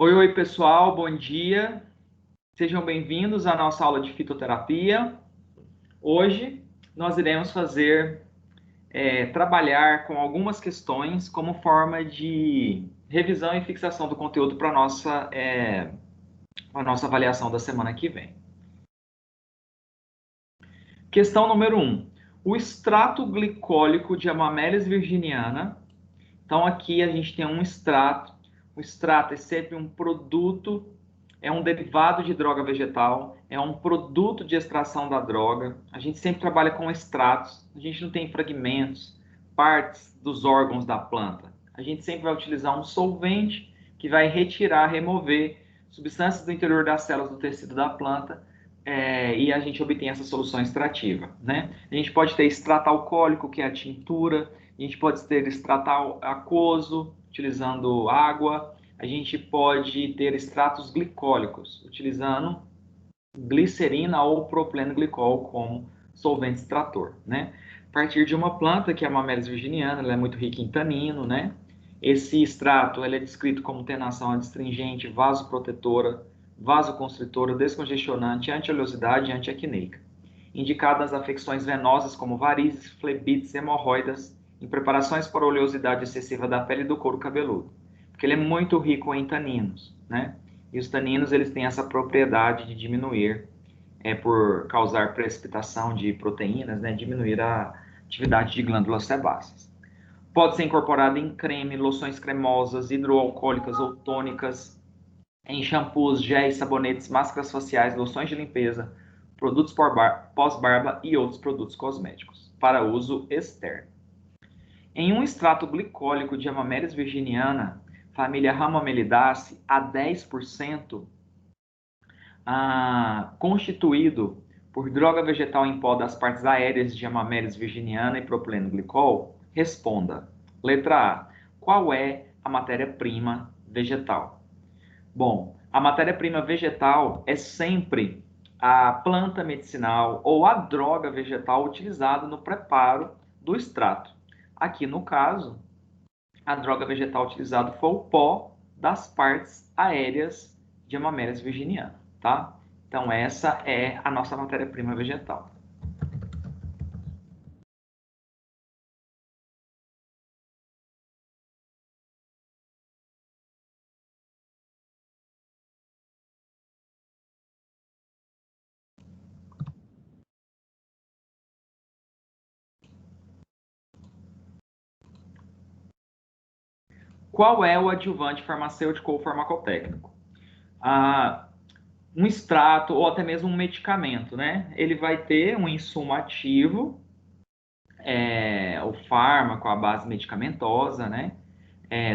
Oi, pessoal, bom dia. Sejam bem-vindos à nossa aula de fitoterapia. Hoje nós iremos trabalhar com algumas questões como forma de revisão e fixação do conteúdo para a nossa avaliação da semana que vem. Questão número 1. O extrato glicólico de Amamelis virginiana. Então, aqui a gente tem um extrato. O extrato é sempre um produto, é um derivado de droga vegetal, é um produto de extração da droga. A gente sempre trabalha com extratos, a gente não tem fragmentos, partes dos órgãos da planta. A gente sempre vai utilizar um solvente que vai retirar, remover substâncias do interior das células do tecido da planta, e a gente obtém essa solução extrativa, né? A gente pode ter extrato alcoólico, que é a tintura, a gente pode ter extrato aquoso, utilizando água, a gente pode ter extratos glicólicos, utilizando glicerina ou propileno glicol como solvente extrator, né? A partir de uma planta, que é a Amamelis virginiana, ela é muito rica em tanino, né? Esse extrato ele é descrito como tendo ação adstringente, vasoprotetora, vasoconstritora, descongestionante, anti-oleosidade e antiacneica. Indicado nas afecções venosas como varizes, flebites, hemorroidas, em preparações para oleosidade excessiva da pele e do couro cabeludo. Porque ele é muito rico em taninos, né? E os taninos eles têm essa propriedade de diminuir, por causar precipitação de proteínas, né? Diminuir a atividade de glândulas sebáceas. Pode ser incorporado em creme, loções cremosas, hidroalcoólicas ou tônicas, em shampoos, géis, sabonetes, máscaras faciais, loções de limpeza, produtos pós-barba e outros produtos cosméticos, para uso externo. Em um extrato glicólico de Amamelis virginiana, família Ramamelidaceae, a 10%, constituído por droga vegetal em pó das partes aéreas de Amamelis virginiana e propileno glicol, responda. Letra A. Qual é a matéria-prima vegetal? Bom, a matéria-prima vegetal é sempre a planta medicinal ou a droga vegetal utilizada no preparo do extrato. Aqui, no caso, a droga vegetal utilizada foi o pó das partes aéreas de Amamelis virginiana, tá? Então, essa é a nossa matéria-prima vegetal. Qual é o adjuvante farmacêutico ou farmacotécnico? Um extrato ou até mesmo um medicamento, né? Ele vai ter um insumo ativo, o fármaco, a base medicamentosa, né?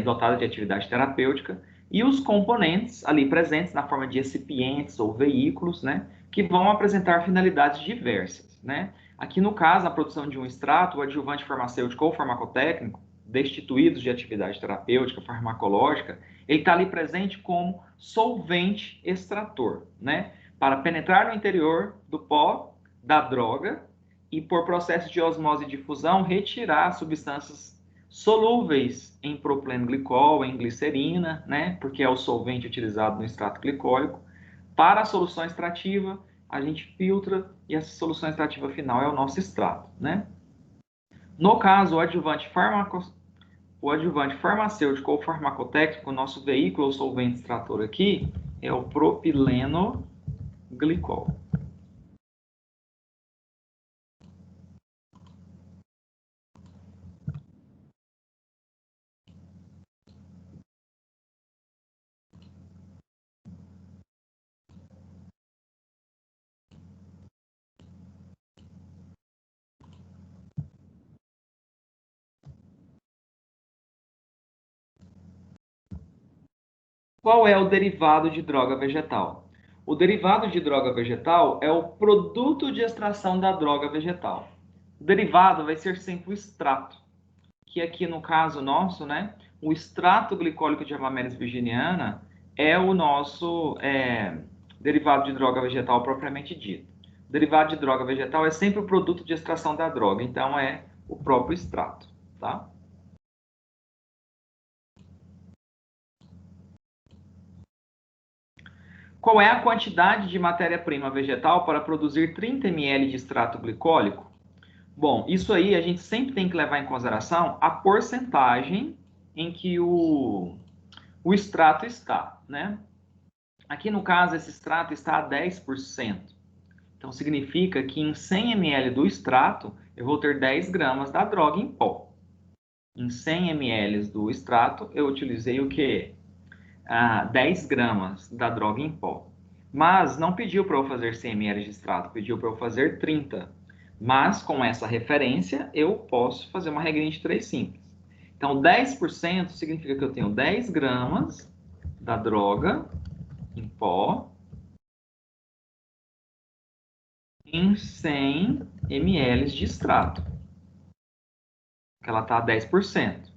Dotada de atividade terapêutica, e os componentes ali presentes na forma de recipientes ou veículos, né? Que vão apresentar finalidades diversas, né? Aqui no caso, a produção de um extrato, o adjuvante farmacêutico ou farmacotécnico, destituídos de atividade terapêutica, farmacológica, ele está ali presente como solvente extrator, né? Para penetrar no interior do pó da droga e, por processo de osmose e difusão, retirar substâncias solúveis em propileno glicol, em glicerina, né? Porque é o solvente utilizado no extrato glicólico. Para a solução extrativa, a gente filtra e essa solução extrativa final é o nosso extrato, né? No caso, o adjuvante farmacêutico ou farmacotécnico, o nosso veículo ou solvente extrator aqui é o propileno glicol. Qual é o derivado de droga vegetal? O derivado de droga vegetal é o produto de extração da droga vegetal. O derivado vai ser sempre o extrato, que aqui no caso nosso, né, o extrato glicólico de Amamelis virginiana é o nosso derivado de droga vegetal propriamente dito. O derivado de droga vegetal é sempre o produto de extração da droga, então é o próprio extrato, tá? Qual é a quantidade de matéria-prima vegetal para produzir 30 ml de extrato glicólico? Bom, isso aí a gente sempre tem que levar em consideração a porcentagem em que o extrato está, né? Aqui no caso, esse extrato está a 10%. Então, significa que em 100 ml do extrato, eu vou ter 10 gramas da droga em pó. Em 100 ml do extrato, eu utilizei o quê? 10 gramas da droga em pó. Mas não pediu para eu fazer 100 ml de extrato, pediu para eu fazer 30. Mas, com essa referência, eu posso fazer uma regrinha de 3 simples. Então, 10% significa que eu tenho 10 gramas da droga em pó em 100 ml de extrato, que ela está a 10%.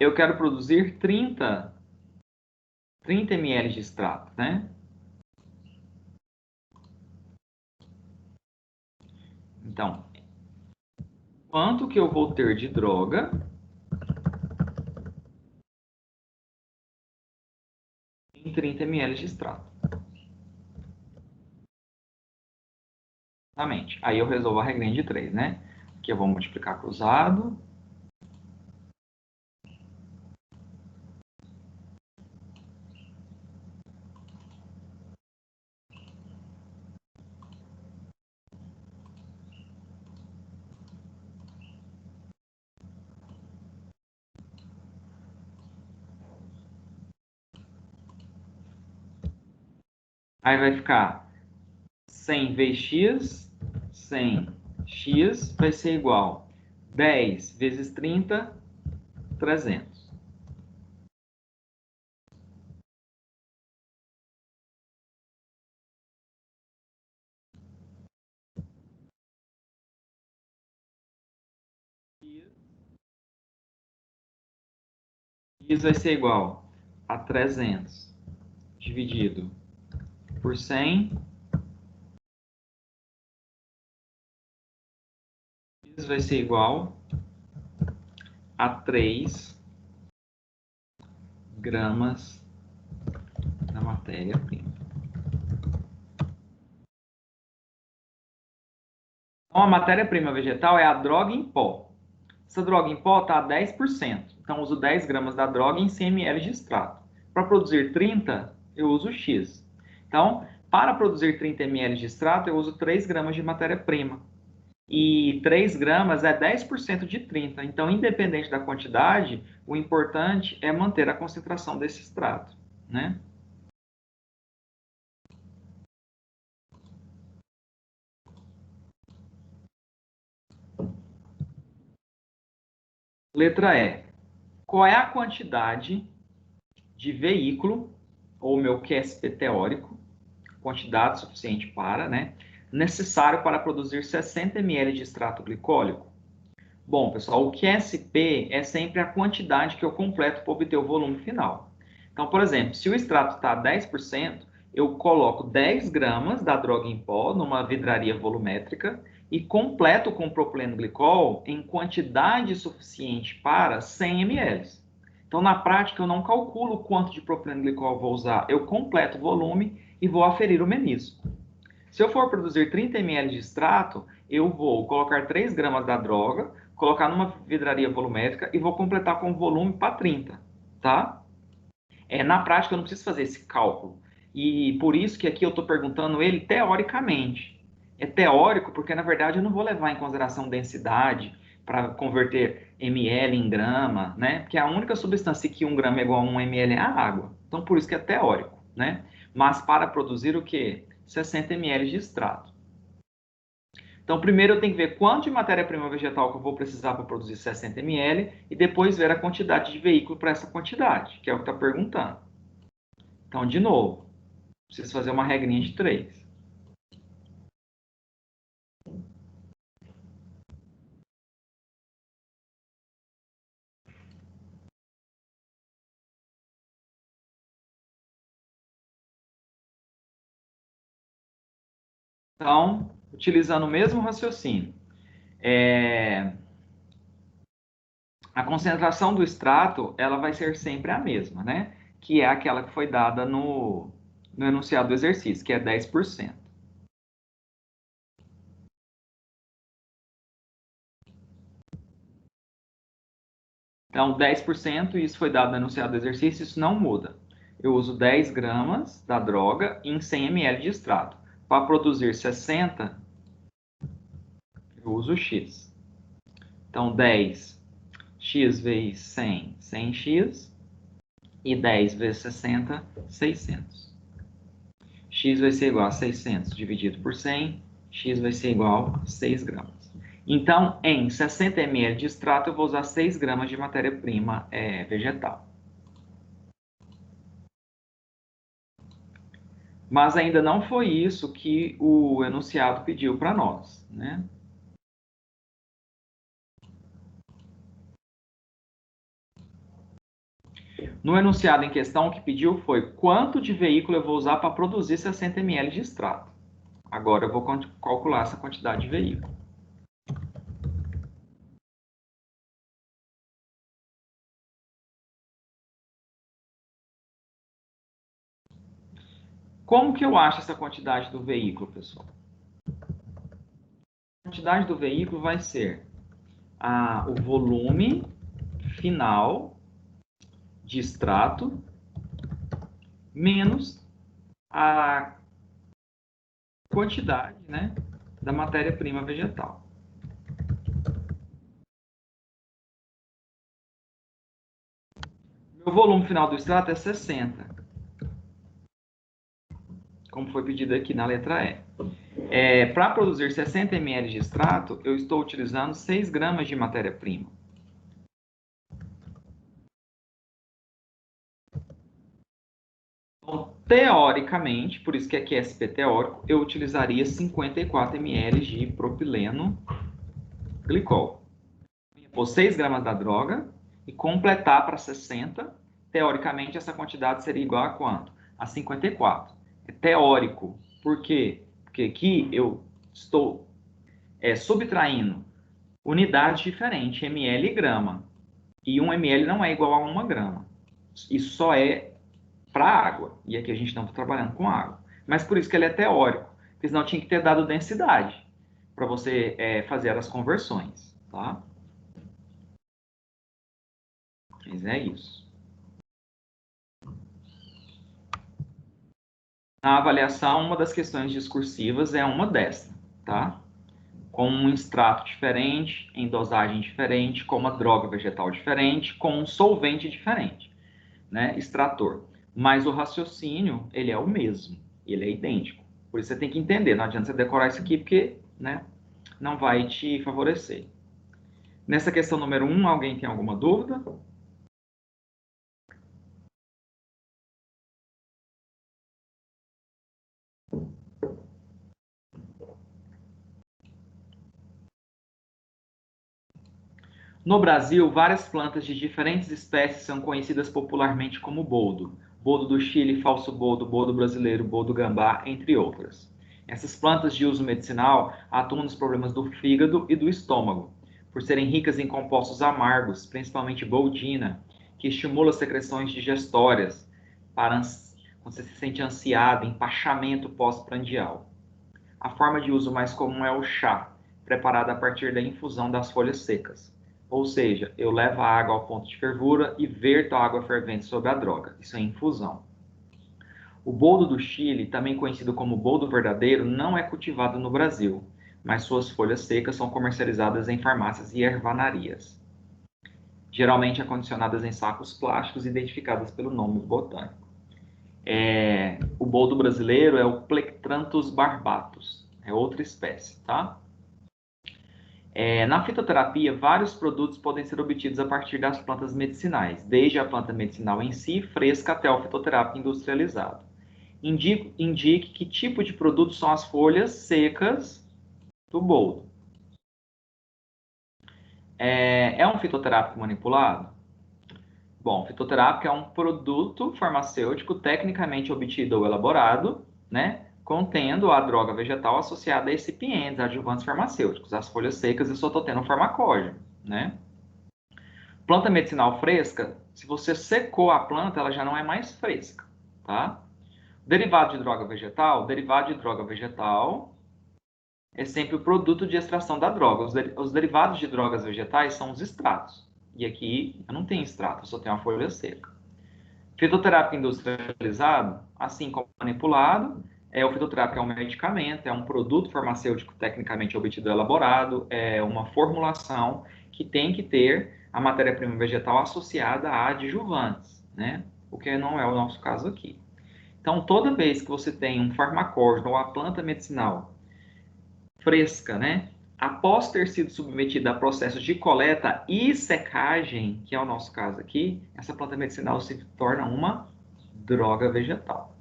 Eu quero produzir 30 ml de extrato, né? Então, quanto que eu vou ter de droga em 30 ml de extrato? Exatamente. Aí eu resolvo a regrinha de 3, né? Aqui eu vou multiplicar cruzado. Aí vai ficar 100 vezes x, 100x vai ser igual 10 vezes 30, 300. X vai ser igual a 300 dividido por 100. X vai ser igual a 3 gramas da matéria-prima. Então, a matéria-prima vegetal é a droga em pó. Essa droga em pó está a 10%. Então, uso 10 gramas da droga em 100 ml de extrato. Para produzir 30, eu uso X. Então, para produzir 30 ml de extrato, eu uso 3 gramas de matéria-prima. E 3 gramas é 10% de 30. Então, independente da quantidade, o importante é manter a concentração desse extrato, né? Letra E. Qual é a quantidade de veículo, ou meu QSP teórico, quantidade suficiente para, né? Necessário para produzir 60 ml de extrato glicólico? Bom, pessoal, o QSP é sempre a quantidade que eu completo para obter o volume final. Então, por exemplo, se o extrato está a 10%, eu coloco 10 gramas da droga em pó numa vidraria volumétrica e completo com propileno glicol em quantidade suficiente para 100 ml. Então, na prática, eu não calculo quanto de propileno glicol eu vou usar, eu completo o volume e vou aferir o menisco. Se eu for produzir 30 ml de extrato, eu vou colocar 3 gramas da droga, colocar numa vidraria volumétrica e vou completar com volume para 30, tá? Na prática, eu não preciso fazer esse cálculo. E por isso que aqui eu estou perguntando ele teoricamente. É teórico porque, na verdade, eu não vou levar em consideração densidade para converter ml em grama, né? Porque a única substância que 1 grama é igual a 1 ml é a água. Então, por isso que é teórico, né? Mas para produzir o quê? 60 ml de extrato. Então, primeiro eu tenho que ver quanto de matéria-prima vegetal que eu vou precisar para produzir 60 ml e depois ver a quantidade de veículo para essa quantidade, que é o que está perguntando. Então, de novo, preciso fazer uma regrinha de 3. Então, utilizando o mesmo raciocínio, a concentração do extrato ela vai ser sempre a mesma, né? que é aquela que foi dada no enunciado do exercício, que é 10%. Então, 10%, isso foi dado no enunciado do exercício, isso não muda. Eu uso 10 gramas da droga em 100 ml de extrato. Para produzir 60, eu uso X. Então, 10, X vezes 100, 100X. E 10 vezes 60, 600. X vai ser igual a 600 dividido por 100. X vai ser igual a 6 gramas. Então, em 60 ml de extrato, eu vou usar 6 gramas de matéria-prima vegetal. Mas ainda não foi isso que o enunciado pediu para nós, né? No enunciado em questão, o que pediu foi quanto de veículo eu vou usar para produzir 60 ml de extrato. Agora eu vou calcular essa quantidade de veículo. Como que eu acho essa quantidade do veículo, pessoal? A quantidade do veículo vai ser o volume final de extrato menos a quantidade, né, da matéria-prima vegetal. Meu volume final do extrato é 60, como foi pedido aqui na letra E. Para produzir 60 ml de extrato, eu estou utilizando 6 gramas de matéria-prima. Então, teoricamente, por isso que aqui é SP teórico, eu utilizaria 54 ml de propileno glicol. Pôr 6 gramas da droga e completar para 60. Teoricamente, essa quantidade seria igual a quanto? A 54. É teórico. Por quê? Porque aqui eu estou subtraindo unidades diferentes, ml e grama. E 1 ml não é igual a 1 grama. Isso só é para água. E aqui a gente não está trabalhando com água. Mas por isso que ele é teórico. Porque senão tinha que ter dado densidade para você fazer as conversões. Tá? Mas é isso. Na avaliação, uma das questões discursivas é uma dessa, tá? Com um extrato diferente, em dosagem diferente, com uma droga vegetal diferente, com um solvente diferente, né? Extrator. Mas o raciocínio, ele é o mesmo, ele é idêntico. Por isso você tem que entender, não adianta você decorar isso aqui, porque, né, não vai te favorecer. Nessa questão número 1, alguém tem alguma dúvida? No Brasil, várias plantas de diferentes espécies são conhecidas popularmente como boldo. Boldo do Chile, falso boldo, boldo brasileiro, boldo gambá, entre outras. Essas plantas de uso medicinal atuam nos problemas do fígado e do estômago, por serem ricas em compostos amargos, principalmente boldina, que estimula secreções digestórias, para quando você se sente ansiado, empachamento pós-prandial. A forma de uso mais comum é o chá, preparado a partir da infusão das folhas secas. Ou seja, eu levo a água ao ponto de fervura e verto a água fervente sobre a droga. Isso é infusão. O boldo do Chile, também conhecido como boldo verdadeiro, não é cultivado no Brasil, mas suas folhas secas são comercializadas em farmácias e ervanarias. Geralmente acondicionadas em sacos plásticos identificadas pelo nome botânico. O boldo brasileiro é o Plectranthus barbatus, é outra espécie, tá? Na fitoterapia, vários produtos podem ser obtidos a partir das plantas medicinais, desde a planta medicinal em si, fresca, até o fitoterápico industrializado. Indique que tipo de produto são as folhas secas do boldo. É um fitoterápico manipulado? Bom, fitoterápico é um produto farmacêutico tecnicamente obtido ou elaborado, né, contendo a droga vegetal associada a recipientes, adjuvantes farmacêuticos. As folhas secas eu só estou tendo um farmacógeno, né? Planta medicinal fresca, se você secou a planta, ela já não é mais fresca, tá? Derivado de droga vegetal, é sempre o produto de extração da droga. Os derivados de drogas vegetais são os extratos. E aqui eu não tenho extrato, eu só tenho uma folha seca. Fitoterápico industrializado, assim como manipulado, o fitoterápico é um medicamento, é um produto farmacêutico tecnicamente obtido e elaborado, é uma formulação que tem que ter a matéria-prima vegetal associada a adjuvantes, né? O que não é o nosso caso aqui. Então, toda vez que você tem um farmacógeno ou a planta medicinal fresca, né? Após ter sido submetida a processos de coleta e secagem, que é o nosso caso aqui, essa planta medicinal se torna uma droga vegetal.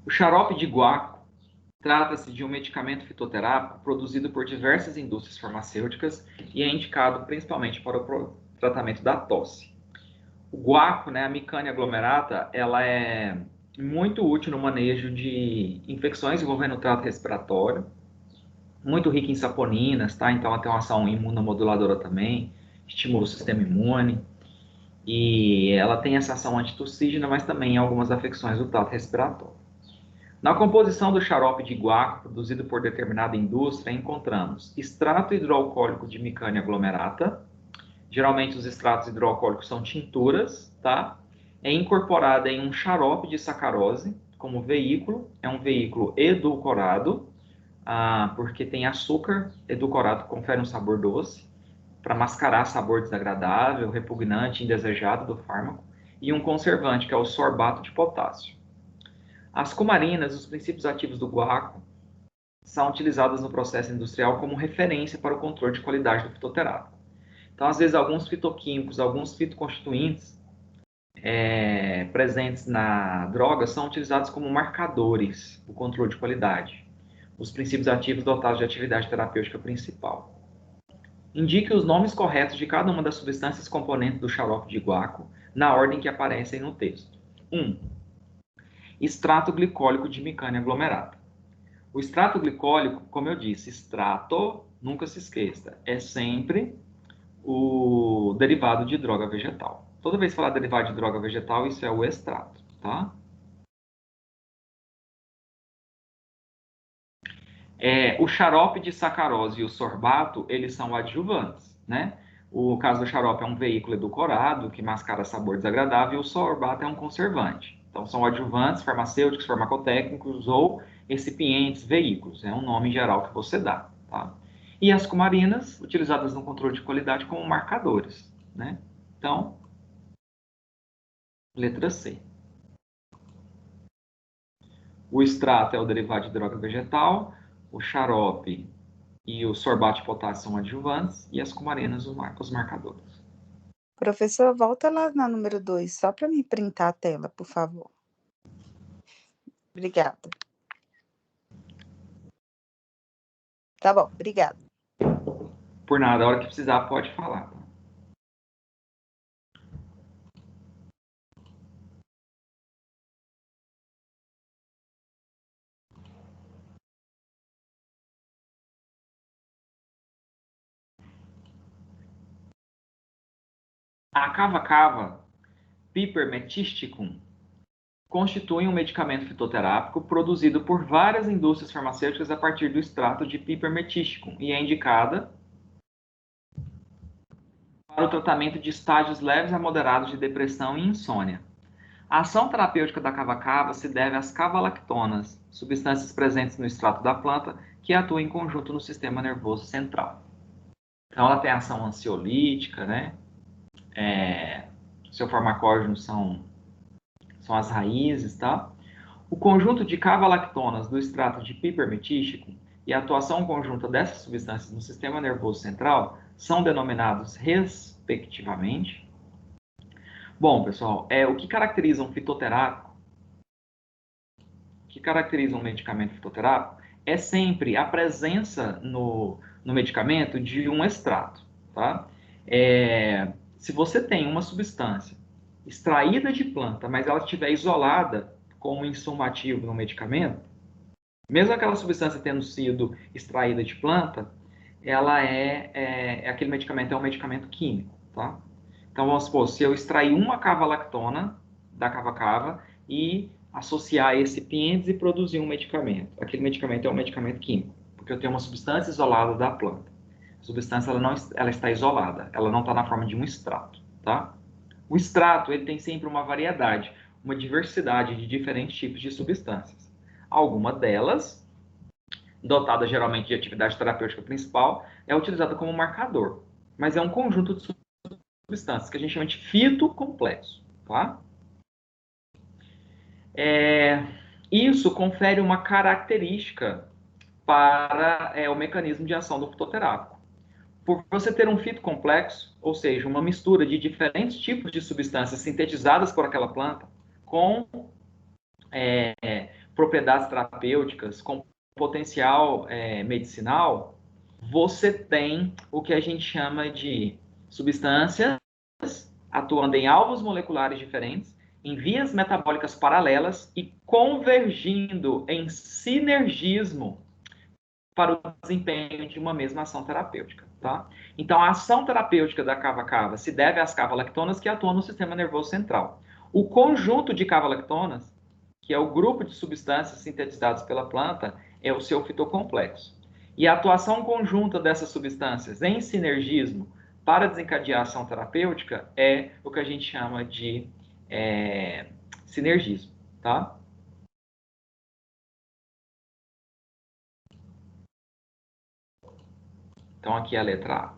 O xarope de guaco trata-se de um medicamento fitoterápico produzido por diversas indústrias farmacêuticas e é indicado principalmente para o tratamento da tosse. O guaco, né, a Micânia aglomerata, ela é muito útil no manejo de infecções envolvendo o trato respiratório, muito rica em saponinas, tá? Então ela tem uma ação imunomoduladora também, estimula o sistema imune, e ela tem essa ação antitussígena, mas também em algumas afecções do trato respiratório. Na composição do xarope de guaco produzido por determinada indústria, encontramos extrato hidroalcoólico de Micânia aglomerata. Geralmente os extratos hidroalcoólicos são tinturas, tá? É incorporada em um xarope de sacarose como veículo, é um veículo edulcorado, porque tem açúcar edulcorado, confere um sabor doce, para mascarar sabor desagradável, repugnante, indesejado do fármaco, e um conservante, que é o sorbato de potássio. As cumarinas, os princípios ativos do guaco, são utilizadas no processo industrial como referência para o controle de qualidade do fitoterápico. Então, às vezes, alguns fitoquímicos, alguns fitoconstituintes presentes na droga são utilizados como marcadores do controle de qualidade. Os princípios ativos dotados de atividade terapêutica principal. Indique os nomes corretos de cada uma das substâncias componentes do xarope de guaco na ordem que aparecem no texto. 1. Extrato glicólico de Micânia aglomerata. O extrato glicólico, como eu disse, extrato, nunca se esqueça, é sempre o derivado de droga vegetal. Toda vez que falar derivado de droga vegetal, isso é o extrato, tá? O xarope de sacarose e o sorbato, eles são adjuvantes, né? O caso do xarope é um veículo edulcorado que mascara sabor desagradável e o sorbato é um conservante. Então, são adjuvantes farmacêuticos, farmacotécnicos ou recipientes, veículos. É um nome geral que você dá, tá? E as cumarinas, utilizadas no controle de qualidade como marcadores, né? Então, letra C. O extrato é o derivado de droga vegetal, o xarope e o sorbato de potássio são adjuvantes e as cumarinas os marcadores. Professor, volta lá na número 2, só para me printar a tela, por favor. Obrigada. Tá bom, obrigada. Por nada, a hora que precisar pode falar. A cava-cava, Piper metisticum, constitui um medicamento fitoterápico produzido por várias indústrias farmacêuticas a partir do extrato de Piper metisticum e é indicada para o tratamento de estágios leves a moderados de depressão e insônia. A ação terapêutica da cava-cava se deve às cavalactonas, substâncias presentes no extrato da planta que atuam em conjunto no sistema nervoso central. Então, ela tem ação ansiolítica, né? Seu farmacógeno são as raízes, tá? O conjunto de cavalactonas do extrato de Piper metístico e a atuação conjunta dessas substâncias no sistema nervoso central são denominados respectivamente. Bom, pessoal, o que caracteriza um fitoterápico, o que caracteriza um medicamento fitoterápico é sempre a presença no medicamento de um extrato, tá? Se você tem uma substância extraída de planta, mas ela estiver isolada como insumo ativo no medicamento, mesmo aquela substância tendo sido extraída de planta, ela aquele medicamento é um medicamento químico, tá? Então, vamos supor, se eu extrair uma cava-lactona da cava-cava e associar esse excipientes e produzir um medicamento. Aquele medicamento é um medicamento químico, porque eu tenho uma substância isolada da planta. A substância ela está isolada, ela não está na forma de um extrato, tá? O extrato ele tem sempre uma variedade, uma diversidade de diferentes tipos de substâncias. Alguma delas, dotada geralmente de atividade terapêutica principal, é utilizada como marcador, mas é um conjunto de substâncias que a gente chama de fitocomplexo, tá? Isso confere uma característica para o mecanismo de ação do fitoterápico. Por você ter um fitocomplexo, ou seja, uma mistura de diferentes tipos de substâncias sintetizadas por aquela planta, com propriedades terapêuticas, com potencial medicinal, você tem o que a gente chama de substâncias atuando em alvos moleculares diferentes, em vias metabólicas paralelas e convergindo em sinergismo para o desempenho de uma mesma ação terapêutica, tá? Então, a ação terapêutica da cava-cava se deve às cava-lactonas que atuam no sistema nervoso central. O conjunto de cava-lactonas, que é o grupo de substâncias sintetizadas pela planta, é o seu fitocomplexo. E a atuação conjunta dessas substâncias em sinergismo para desencadear a ação terapêutica é o que a gente chama de sinergismo, tá? Então, aqui é a letra A.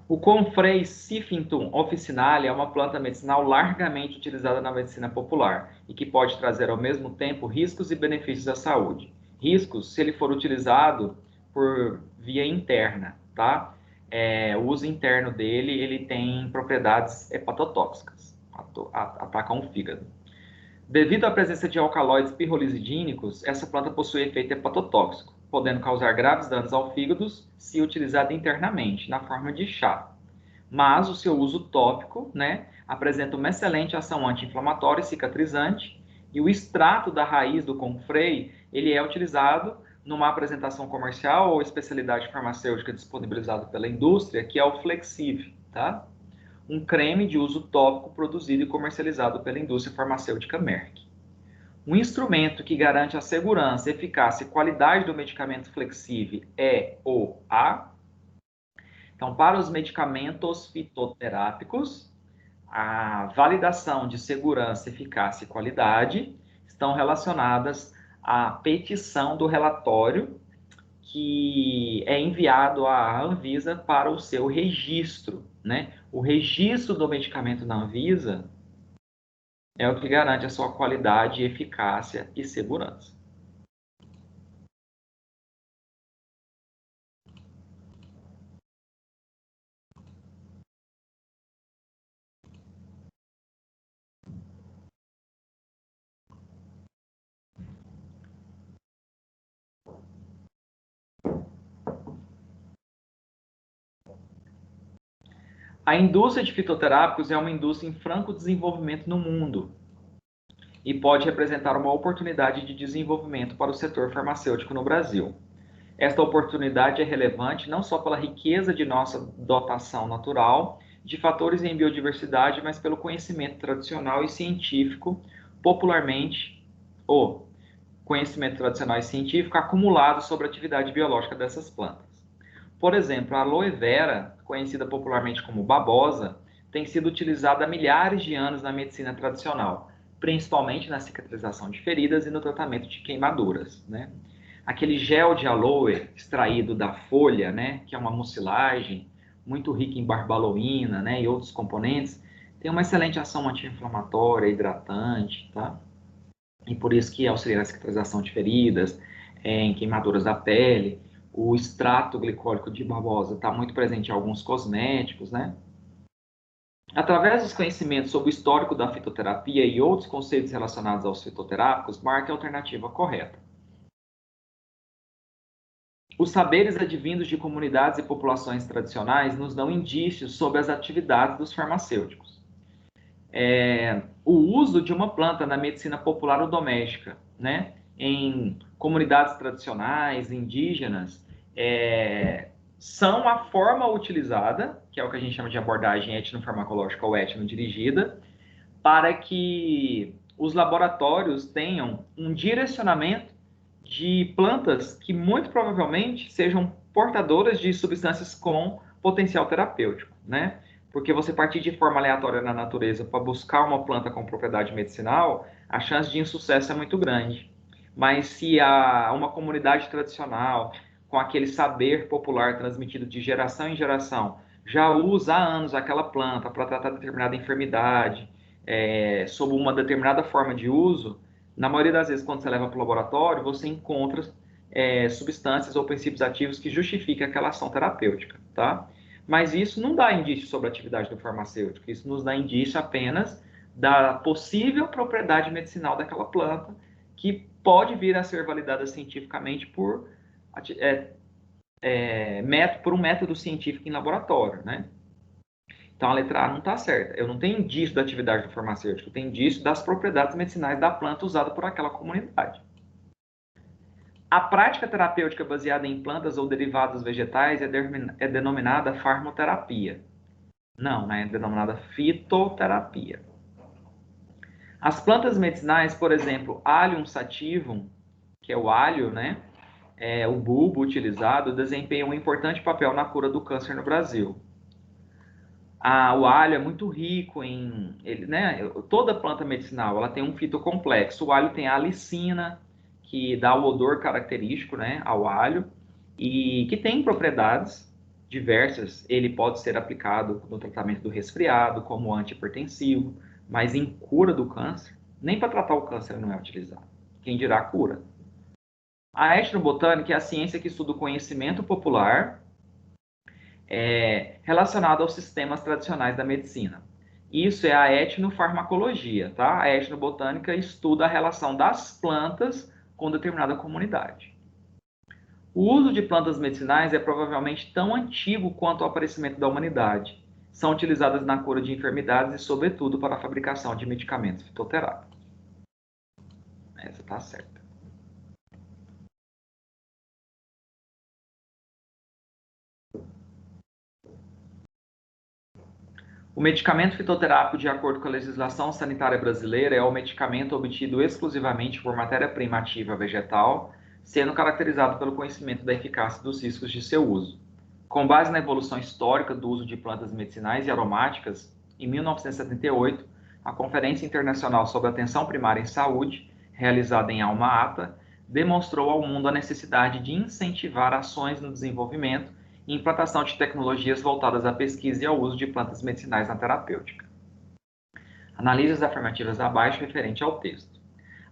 O Comfrey Siffintum officinale é uma planta medicinal largamente utilizada na medicina popular e que pode trazer ao mesmo tempo riscos e benefícios à saúde. Riscos se ele for utilizado por via interna, tá? O uso interno dele, ele tem propriedades hepatotóxicas, atacam o fígado. Devido à presença de alcaloides pirrolizidínicos, essa planta possui efeito hepatotóxico, podendo causar graves danos ao fígado se utilizada internamente, na forma de chá. Mas o seu uso tópico, né, apresenta uma excelente ação anti-inflamatória e cicatrizante, e o extrato da raiz do Comfrey, ele é utilizado numa apresentação comercial ou especialidade farmacêutica disponibilizada pela indústria, que é o Flexiv, tá? Um creme de uso tópico produzido e comercializado pela indústria farmacêutica Merck. Um instrumento que garante a segurança, eficácia e qualidade do medicamento Flexiv é o A. Então, para os medicamentos fitoterápicos, a validação de segurança, eficácia e qualidade estão relacionadas à petição do relatório que é enviado à Anvisa para o seu registro, né? O registro do medicamento na Anvisa é o que garante a sua qualidade, eficácia e segurança. A indústria de fitoterápicos é uma indústria em franco desenvolvimento no mundo e pode representar uma oportunidade de desenvolvimento para o setor farmacêutico no Brasil. Esta oportunidade é relevante não só pela riqueza de nossa dotação natural, de fatores em biodiversidade, mas pelo conhecimento tradicional e científico, popularmente, ou conhecimento tradicional e científico acumulado sobre a atividade biológica dessas plantas. Por exemplo, a aloe vera, conhecida popularmente como babosa, tem sido utilizada há milhares de anos na medicina tradicional, principalmente na cicatrização de feridas e no tratamento de queimaduras, né? Aquele gel de aloe extraído da folha, né, que é uma mucilagem muito rica em barbaloína, né, e outros componentes, tem uma excelente ação anti-inflamatória, hidratante, tá? E por isso que auxilia na cicatrização de feridas, em queimaduras da pele. O extrato glicólico de babosa está muito presente em alguns cosméticos, né? Através dos conhecimentos sobre o histórico da fitoterapia e outros conceitos relacionados aos fitoterápicos, marque a alternativa correta. Os saberes advindos de comunidades e populações tradicionais nos dão indícios sobre as atividades dos farmacêuticos. O uso de uma planta na medicina popular ou doméstica, né, em comunidades tradicionais, indígenas, são a forma utilizada, que é o que a gente chama de abordagem etnofarmacológica ou etnodirigida, para que os laboratórios tenham um direcionamento de plantas que muito provavelmente sejam portadoras de substâncias com potencial terapêutico, né? Porque você partir de forma aleatória na natureza para buscar uma planta com propriedade medicinal, a chance de insucesso é muito grande. Mas se há uma comunidade tradicional, com aquele saber popular transmitido de geração em geração, já usa há anos aquela planta para tratar determinada enfermidade, sob uma determinada forma de uso, na maioria das vezes, quando você leva para o laboratório, você encontra substâncias ou princípios ativos que justificam aquela ação terapêutica, tá? Mas isso não dá indício sobre a atividade do farmacêutico, isso nos dá indício apenas da possível propriedade medicinal daquela planta, que pode vir a ser validada cientificamente por um método científico em laboratório, né? Então, a letra A não está certa. Eu não tenho indício da atividade do farmacêutico, eu tenho indício das propriedades medicinais da planta usada por aquela comunidade. A prática terapêutica baseada em plantas ou derivados vegetais é denominada farmoterapia. Não, né? É denominada fitoterapia. As plantas medicinais, por exemplo, Allium sativum, que é o alho, né? O bulbo utilizado, desempenham um importante papel na cura do câncer no Brasil. O alho é muito rico em... né? Toda planta medicinal ela tem um fitocomplexo. O alho tem a alicina, que dá o odor característico, né, ao alho, e que tem propriedades diversas. Ele pode ser aplicado no tratamento do resfriado, como antihipertensivo, mas em cura do câncer, nem para tratar o câncer ele não é utilizado. Quem dirá cura? A etnobotânica é a ciência que estuda o conhecimento popular relacionado aos sistemas tradicionais da medicina. Isso é a etnofarmacologia, tá? A etnobotânica estuda a relação das plantas com determinada comunidade. O uso de plantas medicinais é provavelmente tão antigo quanto o aparecimento da humanidade. São utilizadas na cura de enfermidades e, sobretudo, para a fabricação de medicamentos fitoterápicos. Essa está certa. O medicamento fitoterápico, de acordo com a legislação sanitária brasileira, é o medicamento obtido exclusivamente por matéria-prima ativa vegetal, sendo caracterizado pelo conhecimento da eficácia dos riscos de seu uso. Com base na evolução histórica do uso de plantas medicinais e aromáticas, em 1978, a Conferência Internacional sobre Atenção Primária em Saúde, realizada em Alma-Ata, demonstrou ao mundo a necessidade de incentivar ações no desenvolvimento e implantação de tecnologias voltadas à pesquisa e ao uso de plantas medicinais na terapêutica. Analise as afirmativas abaixo referente ao texto.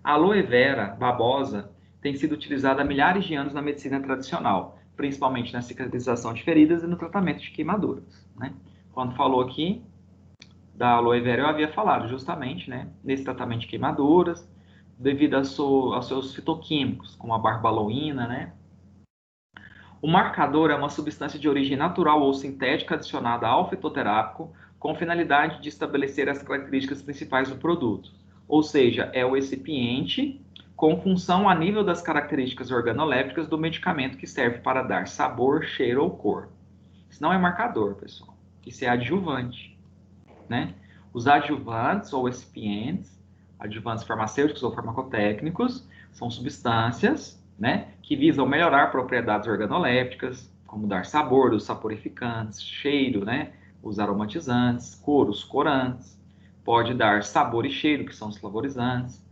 A aloe vera babosa tem sido utilizada há milhares de anos na medicina tradicional, principalmente na cicatrização de feridas e no tratamento de queimaduras, né? Quando falou aqui da aloe vera, eu havia falado justamente, né, nesse tratamento de queimaduras, devido aos seus fitoquímicos, como a barbaloína, né? O marcador é uma substância de origem natural ou sintética adicionada ao fitoterápico com finalidade de estabelecer as características principais do produto. Ou seja, é o recipiente com função a nível das características organolépticas do medicamento que serve para dar sabor, cheiro ou cor. Isso não é marcador, pessoal. Isso é adjuvante, né? Os adjuvantes ou recipientes, adjuvantes farmacêuticos ou farmacotécnicos, são substâncias, né, que visam melhorar propriedades organolépticas, como dar sabor, os saporificantes, cheiro, né, os aromatizantes, cor, os corantes, pode dar sabor e cheiro, que são os flavorizantes,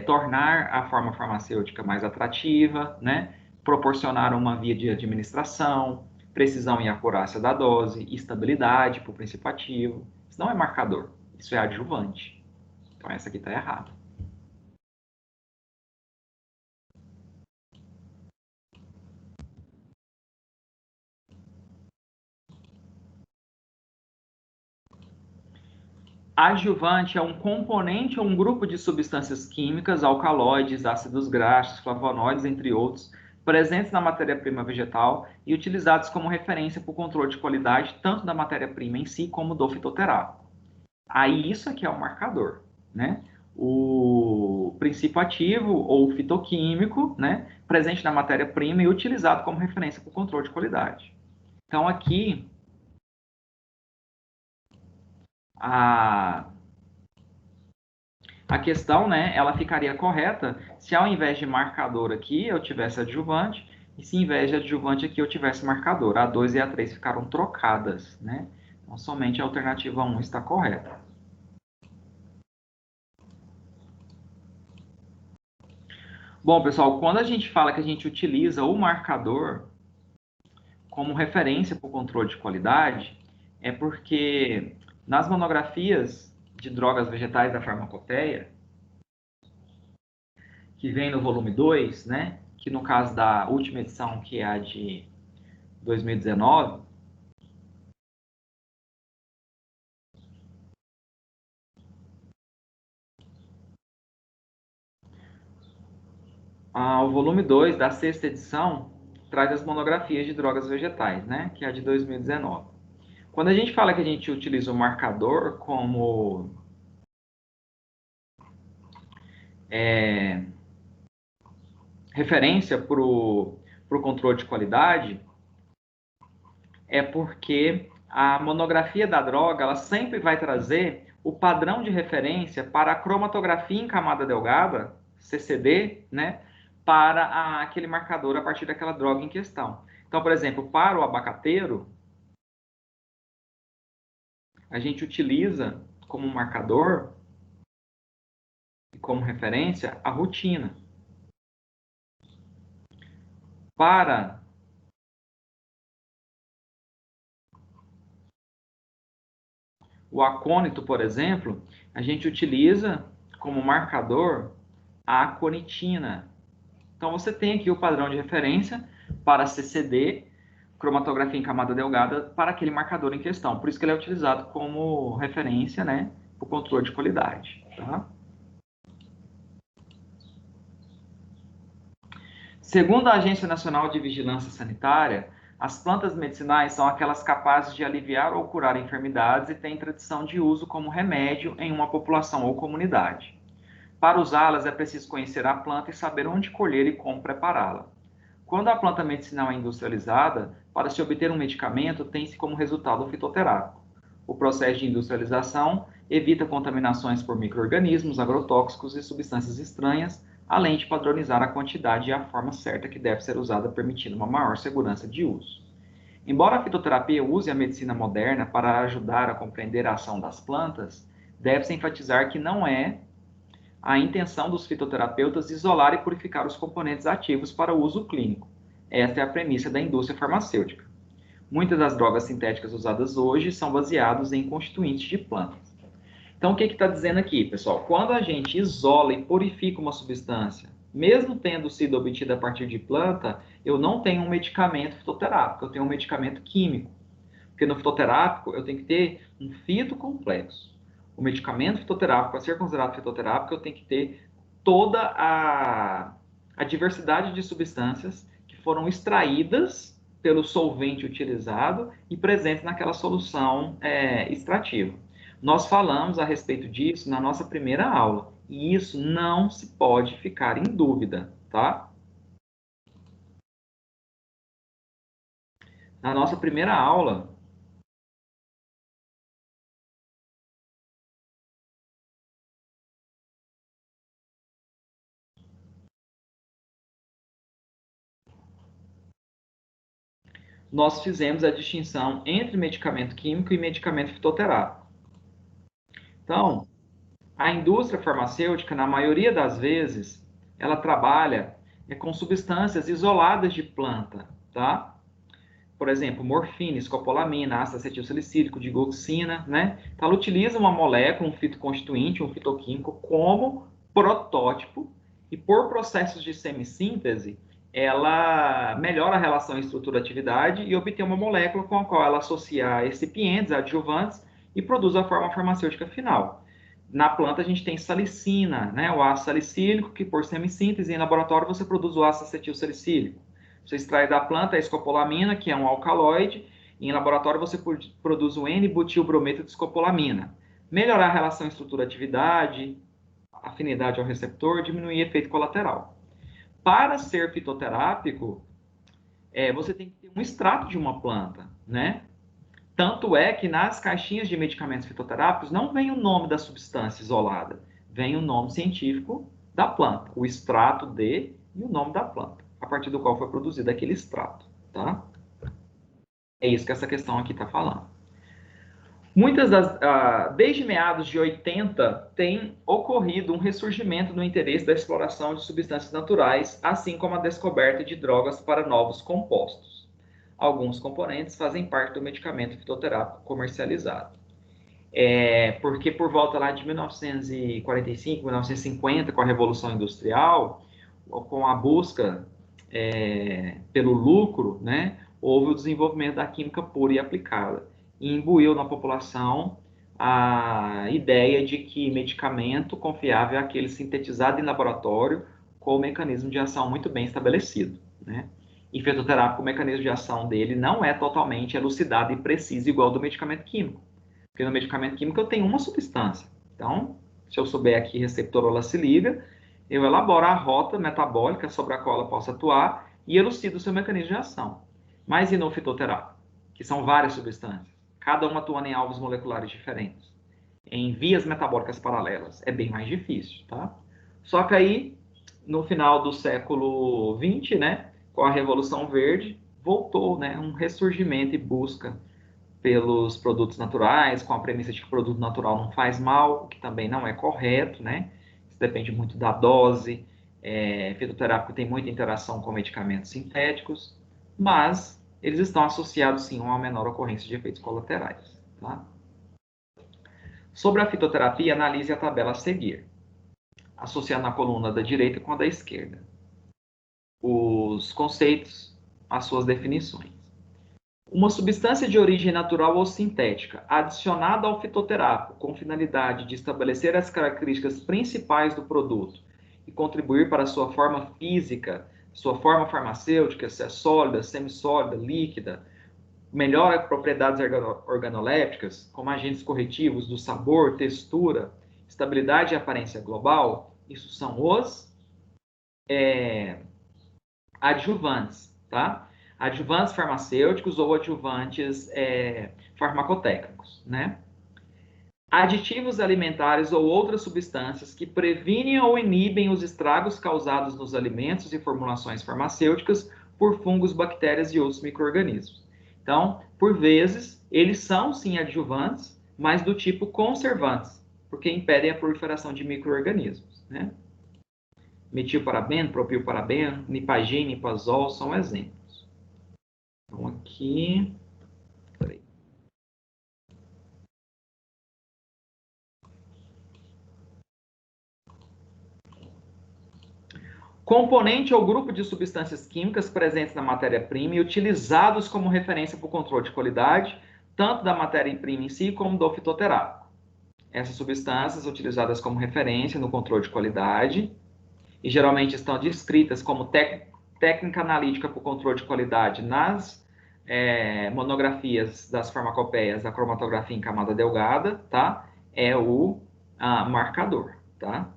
tornar a forma farmacêutica mais atrativa, né, proporcionar uma via de administração, precisão e acurácia da dose, estabilidade para o princípio ativo. Isso não é marcador, isso é adjuvante. Então essa aqui está errada. Adjuvante é um componente ou um grupo de substâncias químicas, alcaloides, ácidos graxos, flavonoides, entre outros, presentes na matéria-prima vegetal e utilizados como referência para o controle de qualidade tanto da matéria-prima em si como do fitoterápico. Aí isso aqui é o marcador, né? O princípio ativo ou fitoquímico, né, presente na matéria-prima e utilizado como referência para o controle de qualidade. Então aqui a questão, né, ela ficaria correta se ao invés de marcador aqui eu tivesse adjuvante e se ao invés de adjuvante aqui eu tivesse marcador. A 2 e a 3 ficaram trocadas, né? Então somente a alternativa 1 está correta. Bom, pessoal, quando a gente fala que a gente utiliza o marcador como referência para o controle de qualidade, é porque nas monografias de drogas vegetais da farmacopeia, que vem no volume 2, né, que no caso da última edição, que é a de 2019, o volume 2 da sexta edição traz as monografias de drogas vegetais, né, que é a de 2019. Quando a gente fala que a gente utiliza o marcador como referência para o controle de qualidade, é porque a monografia da droga ela sempre vai trazer o padrão de referência para a cromatografia em camada delgada, CCD, né, para aquele marcador a partir daquela droga em questão. Então, por exemplo, para o abacateiro, a gente utiliza como marcador e como referência a rutina. Para o acônito, por exemplo, a gente utiliza como marcador a aconitina. Então, você tem aqui o padrão de referência para CCD, cromatografia em camada delgada, para aquele marcador em questão. Por isso que ele é utilizado como referência, né, para o controle de qualidade. Tá? Segundo a Agência Nacional de Vigilância Sanitária, as plantas medicinais são aquelas capazes de aliviar ou curar enfermidades e têm tradição de uso como remédio em uma população ou comunidade. Para usá-las é preciso conhecer a planta e saber onde colher e como prepará-la. Quando a planta medicinal é industrializada, para se obter um medicamento, tem-se como resultado o fitoterápico. O processo de industrialização evita contaminações por micro-organismos, agrotóxicos e substâncias estranhas, além de padronizar a quantidade e a forma certa que deve ser usada, permitindo uma maior segurança de uso. Embora a fitoterapia use a medicina moderna para ajudar a compreender a ação das plantas, deve-se enfatizar que não é a intenção dos fitoterapeutas isolar e purificar os componentes ativos para o uso clínico. Esta é a premissa da indústria farmacêutica. Muitas das drogas sintéticas usadas hoje são baseadas em constituintes de plantas. Então, o que está dizendo aqui, pessoal? Quando a gente isola e purifica uma substância, mesmo tendo sido obtida a partir de planta, eu não tenho um medicamento fitoterápico, eu tenho um medicamento químico. Porque no fitoterápico eu tenho que ter um fito complexo. O medicamento fitoterápico, para ser considerado fitoterápico, eu tenho que ter toda a diversidade de substâncias que foram extraídas pelo solvente utilizado e presentes naquela solução extrativa. Nós falamos a respeito disso na nossa primeira aula, e isso não se pode ficar em dúvida, tá? Na nossa primeira aula, nós fizemos a distinção entre medicamento químico e medicamento fitoterápico. Então, a indústria farmacêutica, na maioria das vezes, ela trabalha com substâncias isoladas de planta, tá? Por exemplo, morfina, escopolamina, ácido acetilsalicílico, digoxina, né? Então, ela utiliza uma molécula, um fitoconstituinte, um fitoquímico, como protótipo e por processos de semissíntese, ela melhora a relação estrutura-atividade e obtém uma molécula com a qual ela associa excipientes, adjuvantes e produz a forma farmacêutica final. Na planta a gente tem salicina, né? O ácido salicílico, que por semissíntese em laboratório você produz o ácido acetilsalicílico. Você extrai da planta a escopolamina, que é um alcaloide, e em laboratório você produz o N-butilbrometo de escopolamina. Melhorar a relação estrutura-atividade, afinidade ao receptor, diminuir efeito colateral. Para ser fitoterápico, você tem que ter um extrato de uma planta, né? Tanto é que nas caixinhas de medicamentos fitoterápicos não vem o nome da substância isolada, vem o nome científico da planta, o extrato de e o nome da planta, a partir do qual foi produzido aquele extrato, tá? É isso que essa questão aqui está falando. Desde meados de 80, tem ocorrido um ressurgimento no interesse da exploração de substâncias naturais, assim como a descoberta de drogas para novos compostos. Alguns componentes fazem parte do medicamento fitoterápico comercializado. Porque por volta lá de 1945, 1950, com a Revolução Industrial, com a busca pelo lucro, né, houve o desenvolvimento da química pura e aplicada. E imbuiu na população a ideia de que medicamento confiável é aquele sintetizado em laboratório com o mecanismo de ação muito bem estabelecido, né? E fitoterápico, o mecanismo de ação dele não é totalmente elucidado e preciso igual ao do medicamento químico. Porque no medicamento químico eu tenho uma substância. Então, se eu souber aqui receptor, ela se liga, eu elaboro a rota metabólica sobre a qual ela possa atuar e elucido o seu mecanismo de ação. Mas e no fitoterápico? Que são várias substâncias, cada uma atuando em alvos moleculares diferentes, em vias metabólicas paralelas. É bem mais difícil, tá? Só que aí, no final do século XX, né, com a Revolução Verde, voltou, né, um ressurgimento e busca pelos produtos naturais, com a premissa de que o produto natural não faz mal, o que também não é correto, né? Isso depende muito da dose. Fitoterápico tem muita interação com medicamentos sintéticos, mas eles estão associados, sim, a uma menor ocorrência de efeitos colaterais, tá? Sobre a fitoterapia, analise a tabela a seguir, associando a coluna da direita com a da esquerda. Os conceitos, as suas definições. Uma substância de origem natural ou sintética, adicionada ao fitoterápico com finalidade de estabelecer as características principais do produto e contribuir para a sua forma física, sua forma farmacêutica, se é sólida, semissólida, líquida, melhora propriedades organolépticas, como agentes corretivos do sabor, textura, estabilidade e aparência global, isso são os adjuvantes, tá? Adjuvantes farmacêuticos ou adjuvantes farmacotécnicos, né? Aditivos alimentares ou outras substâncias que previnem ou inibem os estragos causados nos alimentos e formulações farmacêuticas por fungos, bactérias e outros micro-organismos. Então, por vezes, eles são sim adjuvantes, mas do tipo conservantes, porque impedem a proliferação de micro-organismos, né? Metilparabeno, propilparabeno, nipagine, nipazol são exemplos. Então, aqui... Peraí. Componente ou grupo de substâncias químicas presentes na matéria-prima e utilizados como referência para o controle de qualidade, tanto da matéria-prima em si como do fitoterápico. Essas substâncias utilizadas como referência no controle de qualidade e geralmente estão descritas como técnica analítica para o controle de qualidade nas monografias das farmacopeias da cromatografia em camada delgada, tá? É o marcador, tá?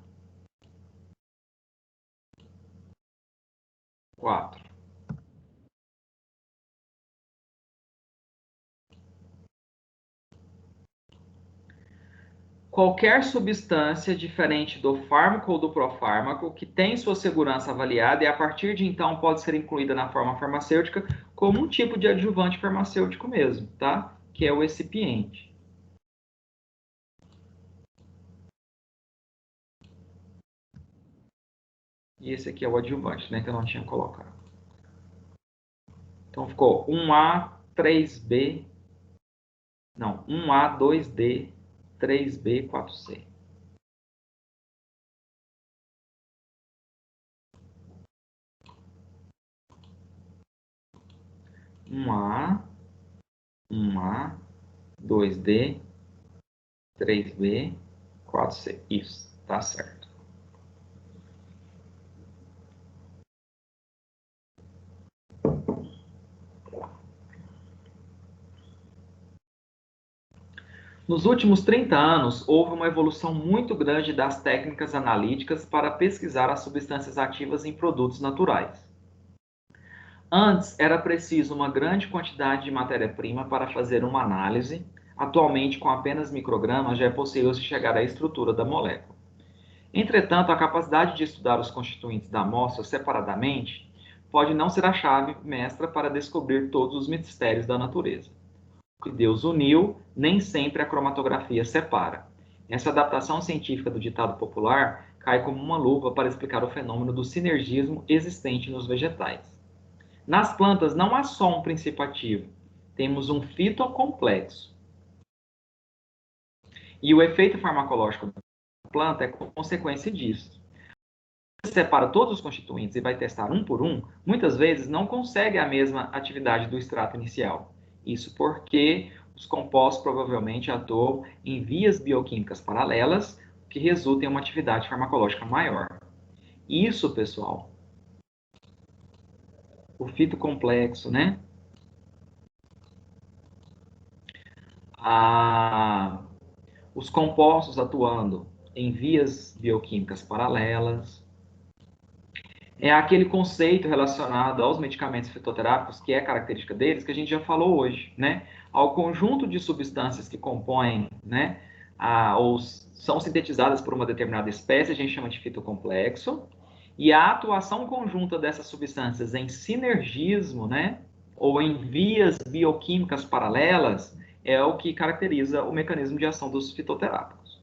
4. Qualquer substância diferente do fármaco ou do profármaco que tem sua segurança avaliada e a partir de então pode ser incluída na forma farmacêutica como um tipo de adjuvante farmacêutico mesmo, tá? Que é o excipiente. E esse aqui é o adjuvante, né? Que eu não tinha colocado. Então ficou 1A, 3B, não, 1A, 2D, 3B, 4C. Um A, 2D, 3B, 4C. Isso, tá certo. Nos últimos 30 anos, houve uma evolução muito grande das técnicas analíticas para pesquisar as substâncias ativas em produtos naturais. Antes, era preciso uma grande quantidade de matéria-prima para fazer uma análise. Atualmente, com apenas microgramas, já é possível se chegar à estrutura da molécula. Entretanto, a capacidade de estudar os constituintes da amostra separadamente pode não ser a chave mestra para descobrir todos os mistérios da natureza. O que Deus uniu, nem sempre a cromatografia separa. Essa adaptação científica do ditado popular cai como uma luva para explicar o fenômeno do sinergismo existente nos vegetais. Nas plantas não há só um princípio ativo, temos um fitocomplexo. E o efeito farmacológico da planta é consequência disso. Se você separa todos os constituintes e vai testar um por um, muitas vezes não consegue a mesma atividade do extrato inicial. Isso porque os compostos provavelmente atuam em vias bioquímicas paralelas, que resulta em uma atividade farmacológica maior. Isso, pessoal, o fitocomplexo, né? Os compostos atuando em vias bioquímicas paralelas. É aquele conceito relacionado aos medicamentos fitoterápicos, que é característica deles, que a gente já falou hoje, né? Ao conjunto de substâncias que compõem, né, ou são sintetizadas por uma determinada espécie, a gente chama de fitocomplexo, e a atuação conjunta dessas substâncias em sinergismo, né, ou em vias bioquímicas paralelas, é o que caracteriza o mecanismo de ação dos fitoterápicos.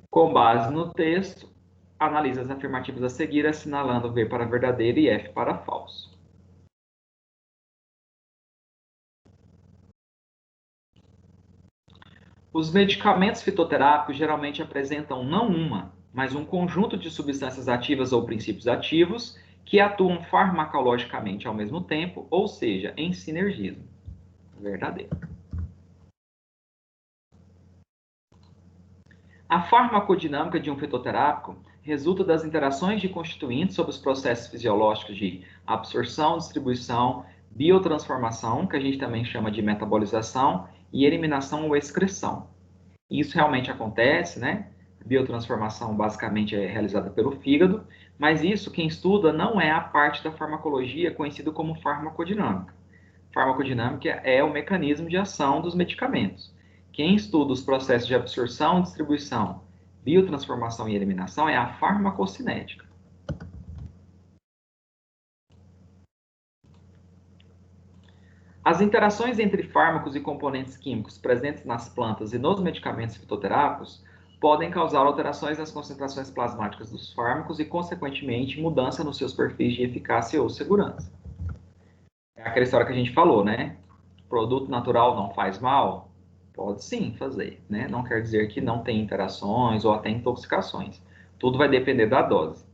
Com base no texto, analise as afirmativas a seguir, assinalando V para verdadeiro e F para falso. Os medicamentos fitoterápicos geralmente apresentam não uma, mas um conjunto de substâncias ativas ou princípios ativos que atuam farmacologicamente ao mesmo tempo, ou seja, em sinergismo. Verdadeiro. A farmacodinâmica de um fitoterápico resulta das interações de constituintes sobre os processos fisiológicos de absorção, distribuição, biotransformação, que a gente também chama de metabolização, e eliminação ou excreção. Isso realmente acontece, né? A biotransformação basicamente é realizada pelo fígado, mas isso quem estuda não é a parte da farmacologia conhecida como farmacodinâmica. Farmacodinâmica é o mecanismo de ação dos medicamentos. Quem estuda os processos de absorção, distribuição, biotransformação e eliminação é a farmacocinética. As interações entre fármacos e componentes químicos presentes nas plantas e nos medicamentos fitoterápicos podem causar alterações nas concentrações plasmáticas dos fármacos e, consequentemente, mudança nos seus perfis de eficácia ou segurança. É aquela história que a gente falou, né? Produto natural não faz mal? Pode sim fazer, né? Não quer dizer que não tem interações ou até intoxicações. Tudo vai depender da dose.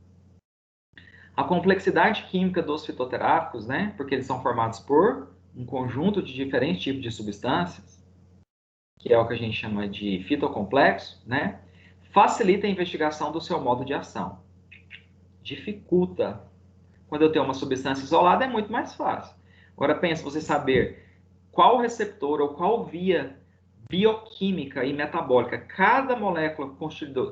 A complexidade química dos fitoterápicos, né? Porque eles são formados por um conjunto de diferentes tipos de substâncias, que é o que a gente chama de fitocomplexo, né? Facilita a investigação do seu modo de ação. Dificulta. Quando eu tenho uma substância isolada, é muito mais fácil. Agora, pensa você saber qual receptor ou qual via bioquímica e metabólica cada molécula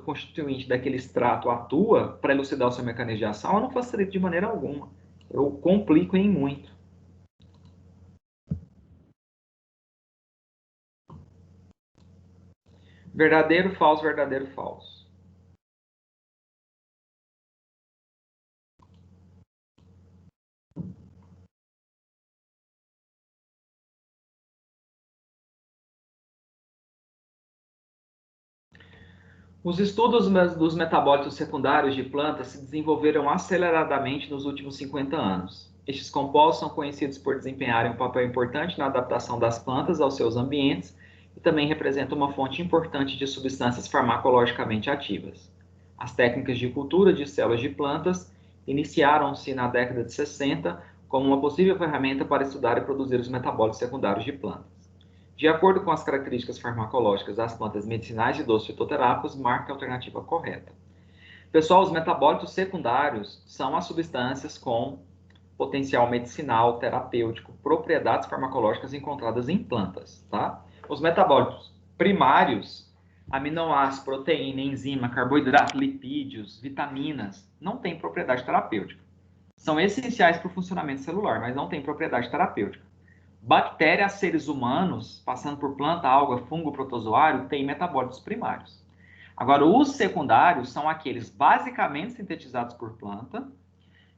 constituinte daquele extrato atua para elucidar o seu mecanismo de ação, eu não facilito de maneira alguma. Eu complico em muito. Verdadeiro, falso, verdadeiro, falso. Os estudos dos metabólitos secundários de plantas se desenvolveram aceleradamente nos últimos 50 anos. Estes compostos são conhecidos por desempenharem um papel importante na adaptação das plantas aos seus ambientes e também representam uma fonte importante de substâncias farmacologicamente ativas. As técnicas de cultura de células de plantas iniciaram-se na década de 60 como uma possível ferramenta para estudar e produzir os metabólitos secundários de plantas. De acordo com as características farmacológicas das plantas medicinais e dos fitoterápicos, marca a alternativa correta. Pessoal, os metabólitos secundários são as substâncias com potencial medicinal, terapêutico, propriedades farmacológicas encontradas em plantas, tá? Os metabólitos primários, aminoácidos, proteína, enzima, carboidrato, lipídios, vitaminas, não têm propriedade terapêutica. São essenciais para o funcionamento celular, mas não têm propriedade terapêutica. Bactérias, seres humanos, passando por planta, alga, fungo, protozoário, têm metabólitos primários. Agora, os secundários são aqueles basicamente sintetizados por planta,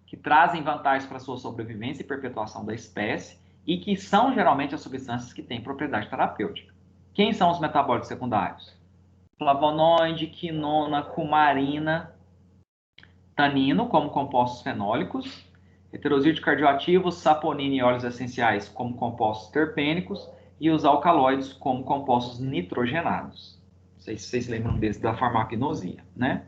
que trazem vantagens para a sua sobrevivência e perpetuação da espécie, e que são geralmente as substâncias que têm propriedade terapêutica. Quem são os metabólitos secundários? Flavonoide, quinona, cumarina, tanino, como compostos fenólicos, heterosídeos cardioativos, saponina e óleos essenciais, como compostos terpênicos, e os alcaloides, como compostos nitrogenados. Não sei se vocês lembram desse da farmacognosia, né?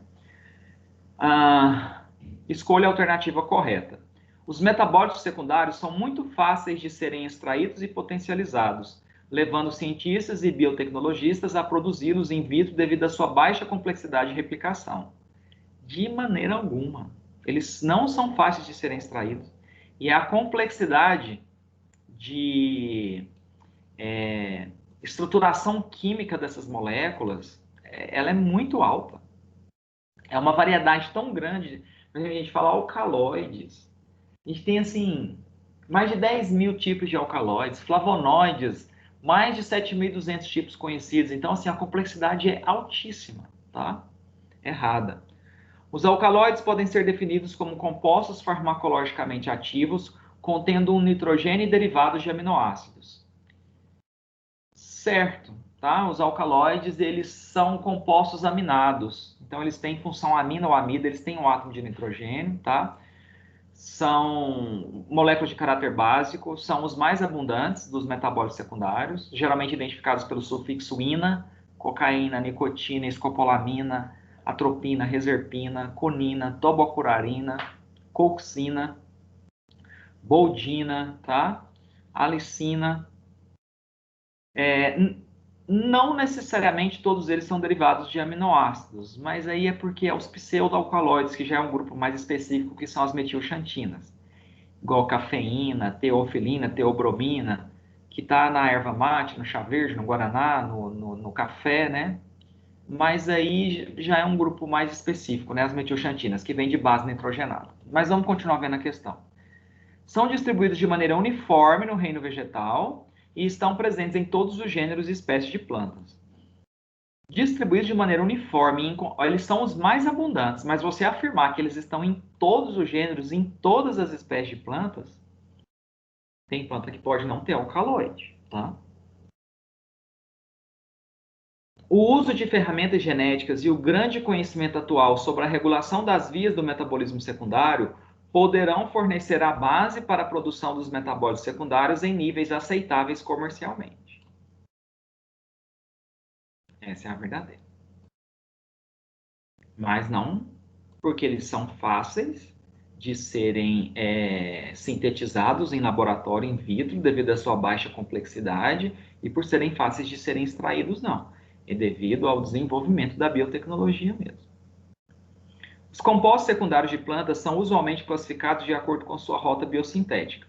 Escolha a alternativa correta. Os metabólitos secundários são muito fáceis de serem extraídos e potencializados, levando cientistas e biotecnologistas a produzi-los in vitro devido à sua baixa complexidade de replicação. De maneira alguma. Eles não são fáceis de serem extraídos. E a complexidade de estruturação química dessas moléculas, ela é muito alta. É uma variedade tão grande. A gente fala alcaloides. A gente tem, assim, mais de 10 mil tipos de alcaloides, flavonoides, mais de 7.200 tipos conhecidos. Então, assim, a complexidade é altíssima, tá? Errada. Os alcaloides podem ser definidos como compostos farmacologicamente ativos, contendo um nitrogênio e derivados de aminoácidos. Certo, tá? Os alcaloides, eles são compostos aminados. Então, eles têm função amina ou amida, eles têm um átomo de nitrogênio, tá? São moléculas de caráter básico, são os mais abundantes dos metabólitos secundários, geralmente identificados pelo sufixo ina, cocaína, nicotina, escopolamina, atropina, reserpina, conina, tobocurarina, coxina, boldina, tá? Alicina. Não necessariamente todos eles são derivados de aminoácidos, mas aí é porque é os pseudoalcaloides, que já é um grupo mais específico, que são as metilxantinas, igual cafeína, teofilina, teobromina, que está na erva mate, no chá verde, no guaraná, no café, né? Mas aí já é um grupo mais específico, né? As metilxantinas, que vem de base nitrogenada. Mas vamos continuar vendo a questão. São distribuídos de maneira uniforme no reino vegetal e estão presentes em todos os gêneros e espécies de plantas. Distribuídos de maneira uniforme, eles são os mais abundantes, mas você afirmar que eles estão em todos os gêneros, em todas as espécies de plantas, tem planta que pode não ter alcaloide, tá? O uso de ferramentas genéticas e o grande conhecimento atual sobre a regulação das vias do metabolismo secundário poderão fornecer a base para a produção dos metabólitos secundários em níveis aceitáveis comercialmente. Essa é a verdadeira. Mas não porque eles são fáceis de serem sintetizados em laboratório in vitro devido à sua baixa complexidade e por serem fáceis de serem extraídos, não. É devido ao desenvolvimento da biotecnologia mesmo. Os compostos secundários de plantas são usualmente classificados de acordo com sua rota biosintética.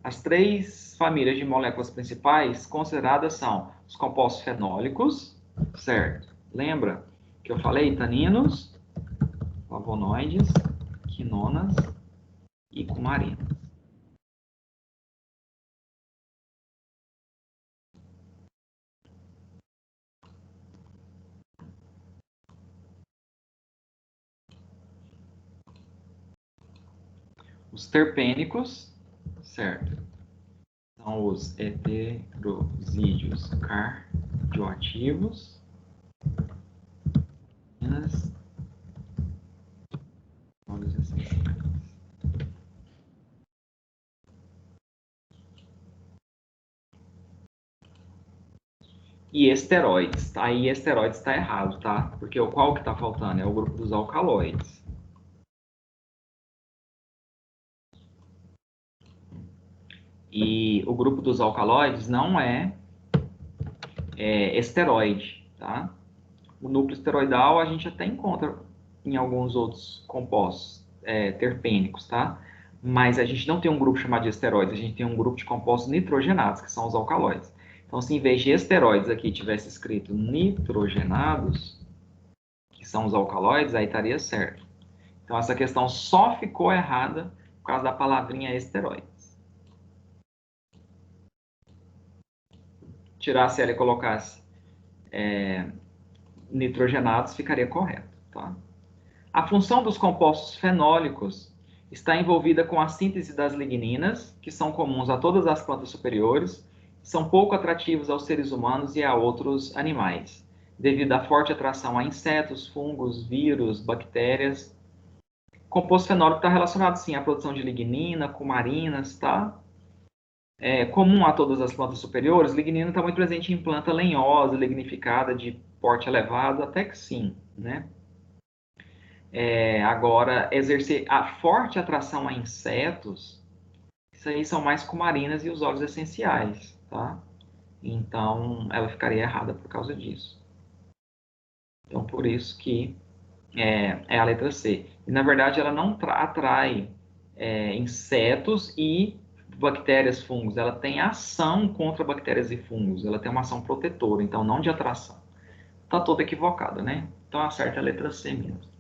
As 3 famílias de moléculas principais consideradas são os compostos fenólicos, certo? Lembra que eu falei? Taninos, flavonoides, quinonas e cumarinas. Os terpênicos, certo? São os heterosídeos cardioativos. Óleos essenciais. E esteroides. Aí esteroides está errado, tá? Porque qual que está faltando? É o grupo dos alcaloides. E o grupo dos alcaloides não é esteroide, tá? O núcleo esteroidal a gente até encontra em alguns outros compostos terpênicos, tá? mas a gente não tem um grupo chamado de esteroides, a gente tem um grupo de compostos nitrogenados, que são os alcaloides. Então, se em vez de esteroides aqui tivesse escrito nitrogenados, que são os alcaloides, aí estaria certo. Então, essa questão só ficou errada por causa da palavrinha esteroides. Tirasse ela e colocasse nitrogenados, ficaria correto. Tá? A função dos compostos fenólicos está envolvida com a síntese das ligninas, que são comuns a todas as plantas superiores, são pouco atrativos aos seres humanos e a outros animais, devido à forte atração a insetos, fungos, vírus, bactérias. O composto fenólico está relacionado, sim, à produção de lignina, cumarinas, tá? É comum a todas as plantas superiores. Lignina está muito presente em planta lenhosa, lignificada, de porte elevado, até que sim, né? Agora, exercer a forte atração a insetos, isso aí são mais cumarinas e os óleos essenciais, tá? Então, ela ficaria errada por causa disso. Então, por isso que é a letra C. E, na verdade, ela não atrai insetos e bactérias, fungos. Ela tem ação contra bactérias e fungos. Ela tem uma ação protetora, então não de atração. Tá toda equivocada, né? Então, acerta a letra C mesmo.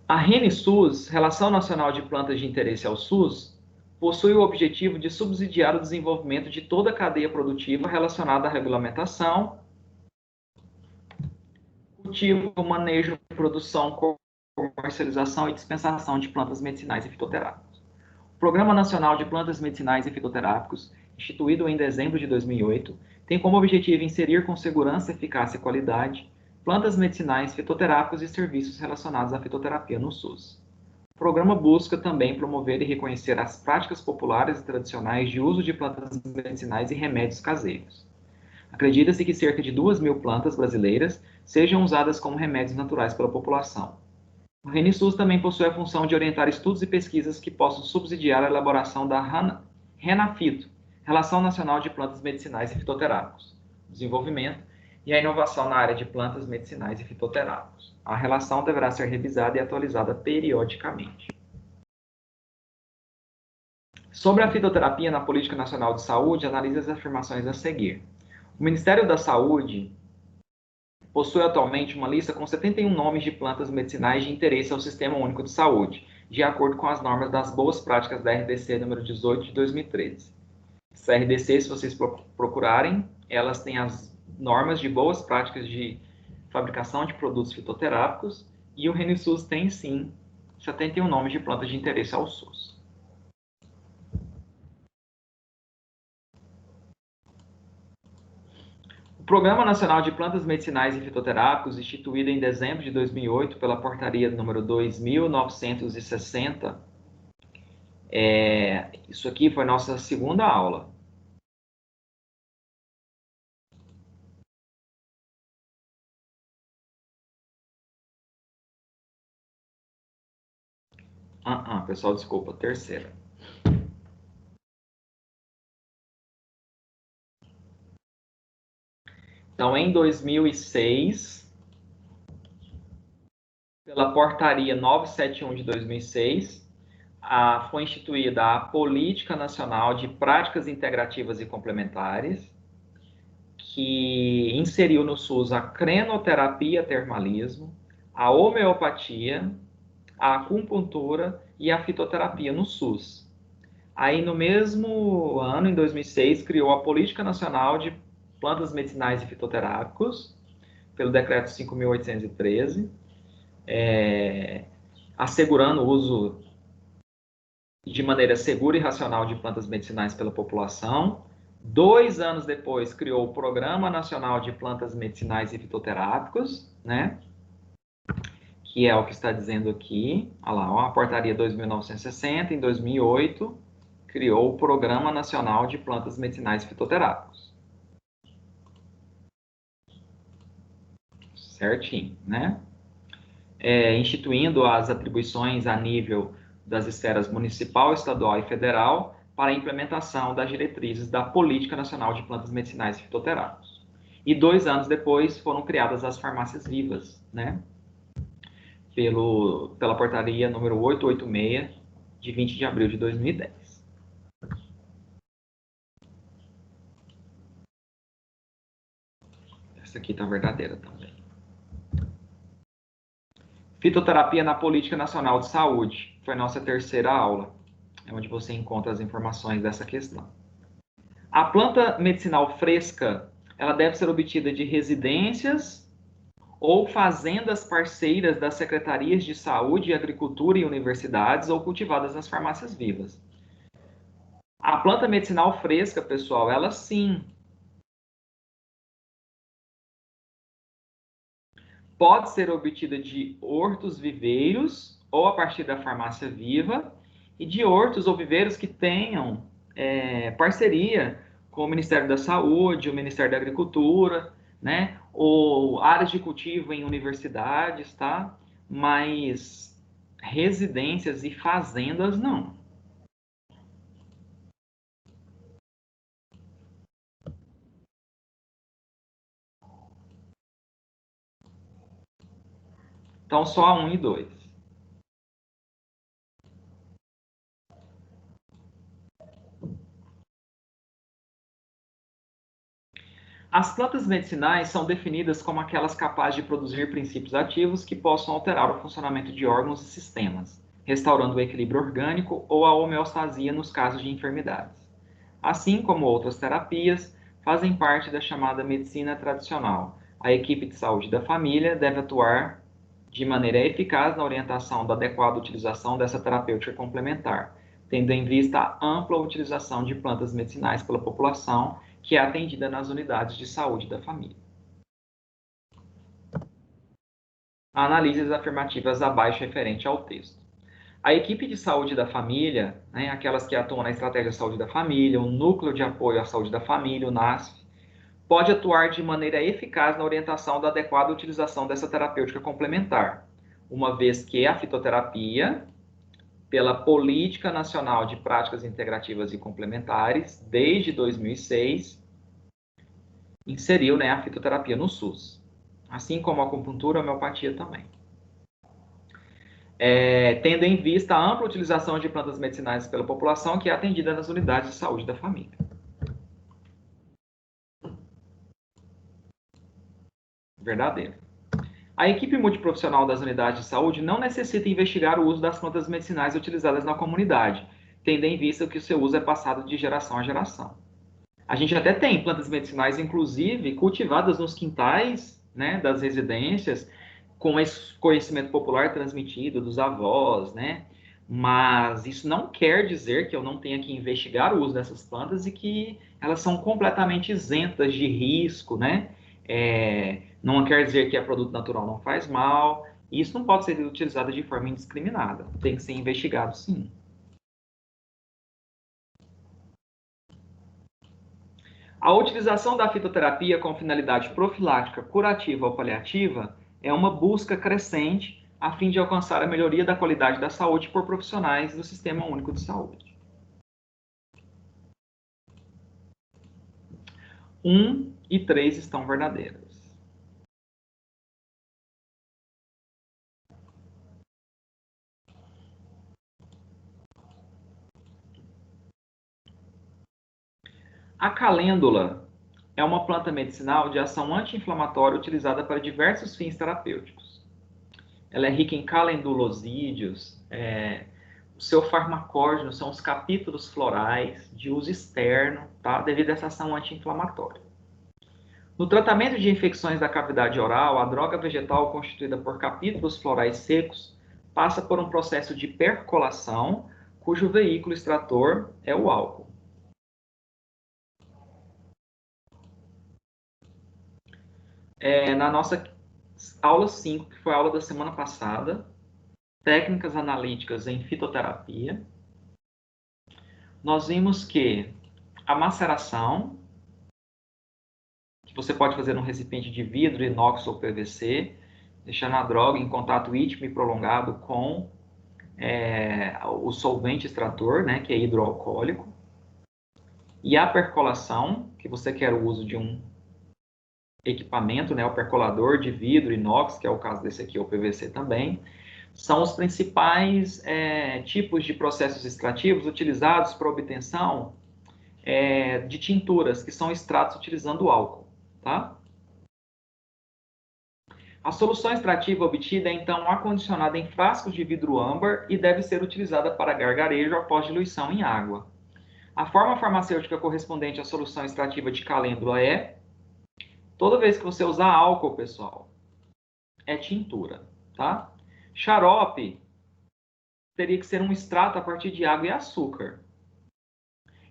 A RENISUS, Relação Nacional de Plantas de Interesse ao SUS, possui o objetivo de subsidiar o desenvolvimento de toda a cadeia produtiva relacionada à regulamentação, cultivo, manejo, produção, comercialização e dispensação de plantas medicinais e fitoterápicas. O Programa Nacional de Plantas Medicinais e Fitoterápicos, instituído em dezembro de 2008, tem como objetivo inserir com segurança, eficácia e qualidade plantas medicinais, fitoterápicos e serviços relacionados à fitoterapia no SUS. O programa busca também promover e reconhecer as práticas populares e tradicionais de uso de plantas medicinais e remédios caseiros. Acredita-se que cerca de 2.000 plantas brasileiras sejam usadas como remédios naturais pela população. O RENISUS também possui a função de orientar estudos e pesquisas que possam subsidiar a elaboração da RENAFITO, Relação Nacional de Plantas Medicinais e Fitoterápicos, desenvolvimento e a inovação na área de plantas medicinais e fitoterápicos. A relação deverá ser revisada e atualizada periodicamente. Sobre a fitoterapia na Política Nacional de Saúde, analise as afirmações a seguir. O Ministério da Saúde possui atualmente uma lista com 71 nomes de plantas medicinais de interesse ao Sistema Único de Saúde, de acordo com as normas das boas práticas da RDC número 18 de 2013. Essa RDC, se vocês procurarem, elas têm as normas de boas práticas de fabricação de produtos fitoterápicos e o RENISUS tem, sim, 71 nomes de plantas de interesse ao SUS. O Programa Nacional de Plantas Medicinais e Fitoterápicos, instituído em dezembro de 2008 pela Portaria número 2.960, isso aqui foi nossa segunda aula. Pessoal, desculpa, terceira. Então, em 2006, pela Portaria 971 de 2006, foi instituída a Política Nacional de Práticas Integrativas e Complementares, que inseriu no SUS a crenoterapia termalismo, a homeopatia, a acupuntura e a fitoterapia no SUS. Aí, no mesmo ano, em 2006, criou a Política Nacional de Plantas Medicinais e Fitoterápicos, pelo Decreto 5.813, assegurando o uso de maneira segura e racional de plantas medicinais pela população. 2 anos depois, criou o Programa Nacional de Plantas Medicinais e Fitoterápicos, né? Que é o que está dizendo aqui. Olha lá, a Portaria 2.960, em 2008, criou o Programa Nacional de Plantas Medicinais e Fitoterápicos. Certinho, né? Instituindo as atribuições a nível das esferas municipal, estadual e federal para a implementação das diretrizes da Política Nacional de Plantas Medicinais e Fitoterápicos. E 2 anos depois foram criadas as farmácias vivas, né? pela portaria número 886, de 20 de abril de 2010. Essa aqui está verdadeira também. Fitoterapia na Política Nacional de Saúde. Foi nossa terceira aula. É onde você encontra as informações dessa questão. A planta medicinal fresca, ela deve ser obtida de residências ou fazendas parceiras das secretarias de saúde, agricultura e universidades ou cultivadas nas farmácias vivas. A planta medicinal fresca, pessoal, ela sim pode ser obtida de hortos viveiros ou a partir da farmácia viva e de hortos ou viveiros que tenham parceria com o Ministério da Saúde, o Ministério da Agricultura, né? Ou áreas de cultivo em universidades, tá? Mas residências e fazendas não. Então, só a 1 e 2. As plantas medicinais são definidas como aquelas capazes de produzir princípios ativos que possam alterar o funcionamento de órgãos e sistemas, restaurando o equilíbrio orgânico ou a homeostasia nos casos de enfermidades. Assim como outras terapias, fazem parte da chamada medicina tradicional. A equipe de saúde da família deve atuar de maneira eficaz na orientação da adequada utilização dessa terapêutica complementar, tendo em vista a ampla utilização de plantas medicinais pela população que é atendida nas unidades de saúde da família. Analise as afirmativas abaixo referente ao texto. A equipe de saúde da família, né, aquelas que atuam na estratégia de saúde da família, o núcleo de apoio à saúde da família, o NASF, pode atuar de maneira eficaz na orientação da adequada utilização dessa terapêutica complementar, uma vez que a fitoterapia, pela Política Nacional de Práticas Integrativas e Complementares, desde 2006, inseriu, né, a fitoterapia no SUS, assim como a acupuntura e a homeopatia também. Tendo em vista a ampla utilização de plantas medicinais pela população que é atendida nas unidades de saúde da família. Verdadeiro. A equipe multiprofissional das unidades de saúde não necessita investigar o uso das plantas medicinais utilizadas na comunidade, tendo em vista que o seu uso é passado de geração a geração. A gente até tem plantas medicinais, inclusive, cultivadas nos quintais, né, das residências, com esse conhecimento popular transmitido dos avós, né? Mas isso não quer dizer que eu não tenha que investigar o uso dessas plantas e que elas são completamente isentas de risco, né? Não quer dizer que a produto natural não faz mal. Isso não pode ser utilizado de forma indiscriminada. Tem que ser investigado, sim. A utilização da fitoterapia com finalidade profilática, curativa ou paliativa é uma busca crescente a fim de alcançar a melhoria da qualidade da saúde por profissionais do Sistema Único de Saúde. 1 e 3 estão verdadeiras. A calêndula é uma planta medicinal de ação anti-inflamatória utilizada para diversos fins terapêuticos. Ela é rica em calendulosídeos, o seu farmacógeno são os capítulos florais de uso externo, tá? Devido a essa ação anti-inflamatória. No tratamento de infecções da cavidade oral, a droga vegetal constituída por capítulos florais secos passa por um processo de percolação, cujo veículo extrator é o álcool. Na nossa aula 5, que foi a aula da semana passada, técnicas analíticas em fitoterapia, nós vimos que a maceração, que você pode fazer num recipiente de vidro, inox ou PVC, deixando a droga em contato íntimo e prolongado com o solvente extrator, né, que é hidroalcoólico, e a percolação, que você quer o uso de um equipamento, né, o percolador de vidro inox, que é o caso desse aqui, o PVC também, são os principais tipos de processos extrativos utilizados para obtenção de tinturas, que são extratos utilizando álcool, tá? A solução extrativa obtida é, então, acondicionada em frascos de vidro âmbar e deve ser utilizada para gargarejo após diluição em água. A forma farmacêutica correspondente à solução extrativa de calêndula é: toda vez que você usar álcool, pessoal, é tintura, tá? Xarope teria que ser um extrato a partir de água e açúcar.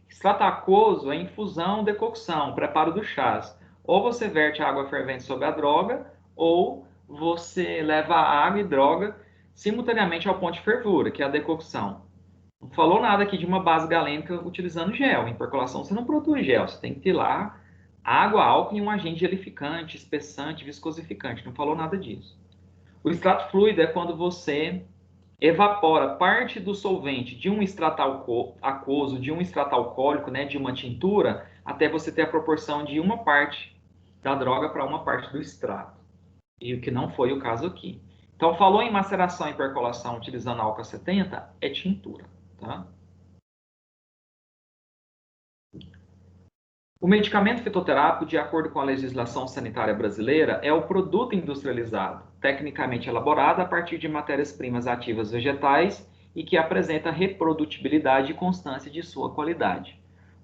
Extrato aquoso é infusão, decocção, preparo do chás. Ou você verte a água fervente sobre a droga, ou você leva a água e droga simultaneamente ao ponto de fervura, que é a decocção. Não falou nada aqui de uma base galênica utilizando gel. Em percolação você não produz gel, você tem que ter lá água, álcool e um agente gelificante, espessante, viscosificante. Não falou nada disso. O extrato fluido é quando você evapora parte do solvente de um extrato aquoso, de um extrato alcoólico, né, de uma tintura, até você ter a proporção de uma parte da droga para uma parte do extrato. E o que não foi o caso aqui. Então, falou em maceração e percolação utilizando álcool 70, é tintura, tá? O medicamento fitoterápico, de acordo com a legislação sanitária brasileira, é o produto industrializado, tecnicamente elaborado a partir de matérias-primas ativas vegetais e que apresenta reprodutibilidade e constância de sua qualidade.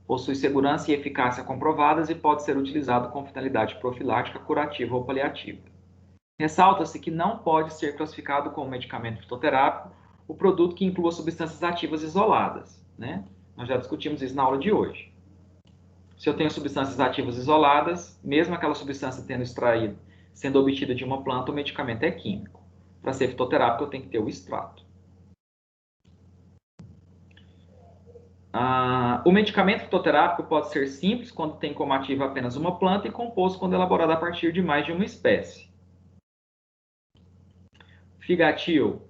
Possui segurança e eficácia comprovadas e pode ser utilizado com finalidade profilática, curativa ou paliativa. Ressalta-se que não pode ser classificado como medicamento fitoterápico o produto que inclua substâncias ativas isoladas, né? Nós já discutimos isso na aula de hoje. Se eu tenho substâncias ativas isoladas, mesmo aquela substância sendo obtida de uma planta, o medicamento é químico. Para ser fitoterápico, eu tenho que ter o extrato. O medicamento fitoterápico pode ser simples, quando tem como ativa apenas uma planta, e composto quando elaborado a partir de mais de uma espécie. Figatil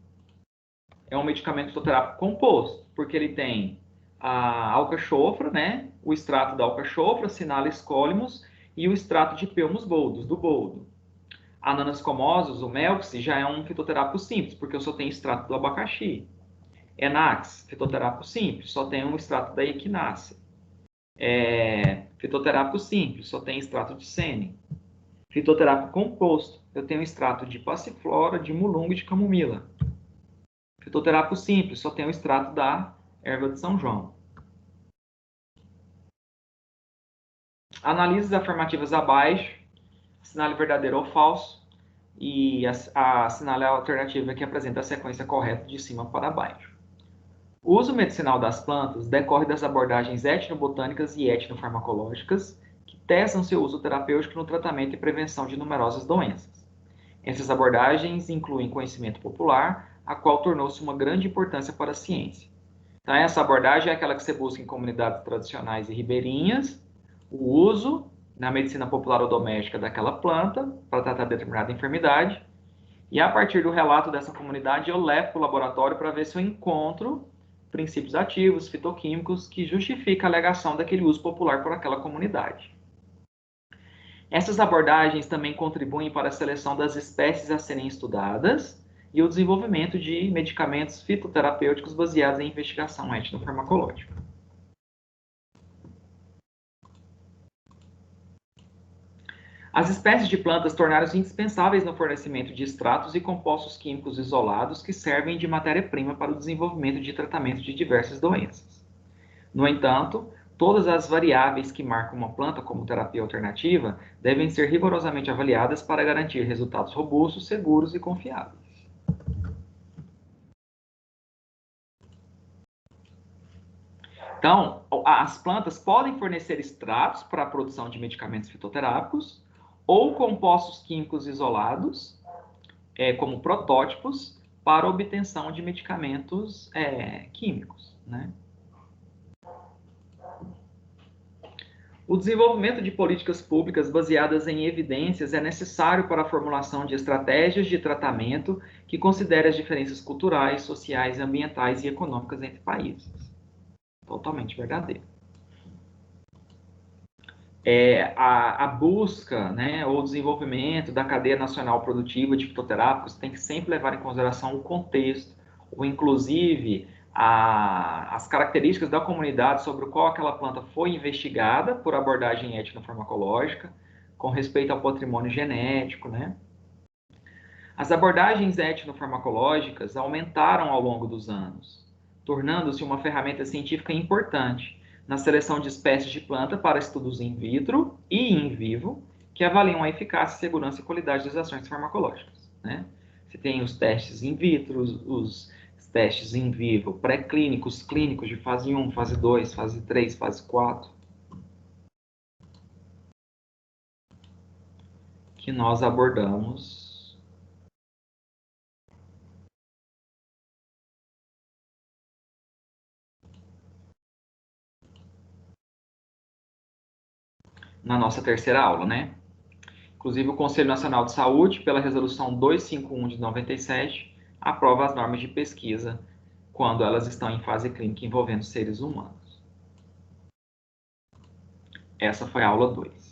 é um medicamento fitoterápico composto, porque ele tem a alcachofra, né? O extrato da alcachofra, Sinales colimus, e o extrato de Pelmus boldos, do boldo. Ananas comosus, o Melpsi, já é um fitoterápico simples, porque eu só tenho extrato do abacaxi. Enax, fitoterápico simples, só tem um extrato da equinácea. Fitoterápico simples, só tem extrato de sêmen. Fitoterápico composto, eu tenho extrato de passiflora, de mulungo e de camomila. Fitoterápico simples, só tem o extrato da erva de São João. Análises afirmativas abaixo, assinale verdadeiro ou falso, e assinale a alternativa que apresenta a sequência correta de cima para baixo. O uso medicinal das plantas decorre das abordagens etnobotânicas e etnofarmacológicas que testam seu uso terapêutico no tratamento e prevenção de numerosas doenças. Essas abordagens incluem conhecimento popular, a qual tornou-se uma grande importância para a ciência. Então, essa abordagem é aquela que você busca em comunidades tradicionais e ribeirinhas, o uso na medicina popular ou doméstica daquela planta para tratar determinada enfermidade, e a partir do relato dessa comunidade eu levo para o laboratório para ver se eu encontro princípios ativos, fitoquímicos, que justificam a alegação daquele uso popular por aquela comunidade. Essas abordagens também contribuem para a seleção das espécies a serem estudadas e o desenvolvimento de medicamentos fitoterapêuticos baseados em investigação etnofarmacológica. As espécies de plantas tornaram-se indispensáveis no fornecimento de extratos e compostos químicos isolados que servem de matéria-prima para o desenvolvimento de tratamento de diversas doenças. No entanto, todas as variáveis que marcam uma planta como terapia alternativa devem ser rigorosamente avaliadas para garantir resultados robustos, seguros e confiáveis. Então, as plantas podem fornecer extratos para a produção de medicamentos fitoterápicos ou compostos químicos isolados, como protótipos, para obtenção de medicamentos químicos, né? O desenvolvimento de políticas públicas baseadas em evidências é necessário para a formulação de estratégias de tratamento que considerem as diferenças culturais, sociais, ambientais e econômicas entre países. Totalmente verdadeiro. A busca, né, ou desenvolvimento da cadeia nacional produtiva de fitoterápicos tem que sempre levar em consideração o contexto, ou inclusive as características da comunidade sobre o qual aquela planta foi investigada por abordagem etnofarmacológica, com respeito ao patrimônio genético, né? As abordagens etnofarmacológicas aumentaram ao longo dos anos, tornando-se uma ferramenta científica importante na seleção de espécies de planta para estudos in vitro e in vivo, que avaliam a eficácia, segurança e qualidade das ações farmacológicas, né? Você tem os testes in vitro, os testes in vivo, pré-clínicos, clínicos de fase 1, fase 2, fase 3, fase 4, que nós abordamos na nossa terceira aula, né? Inclusive, o Conselho Nacional de Saúde, pela Resolução 251 de 97, aprova as normas de pesquisa quando elas estão em fase clínica envolvendo seres humanos. Essa foi a aula 2.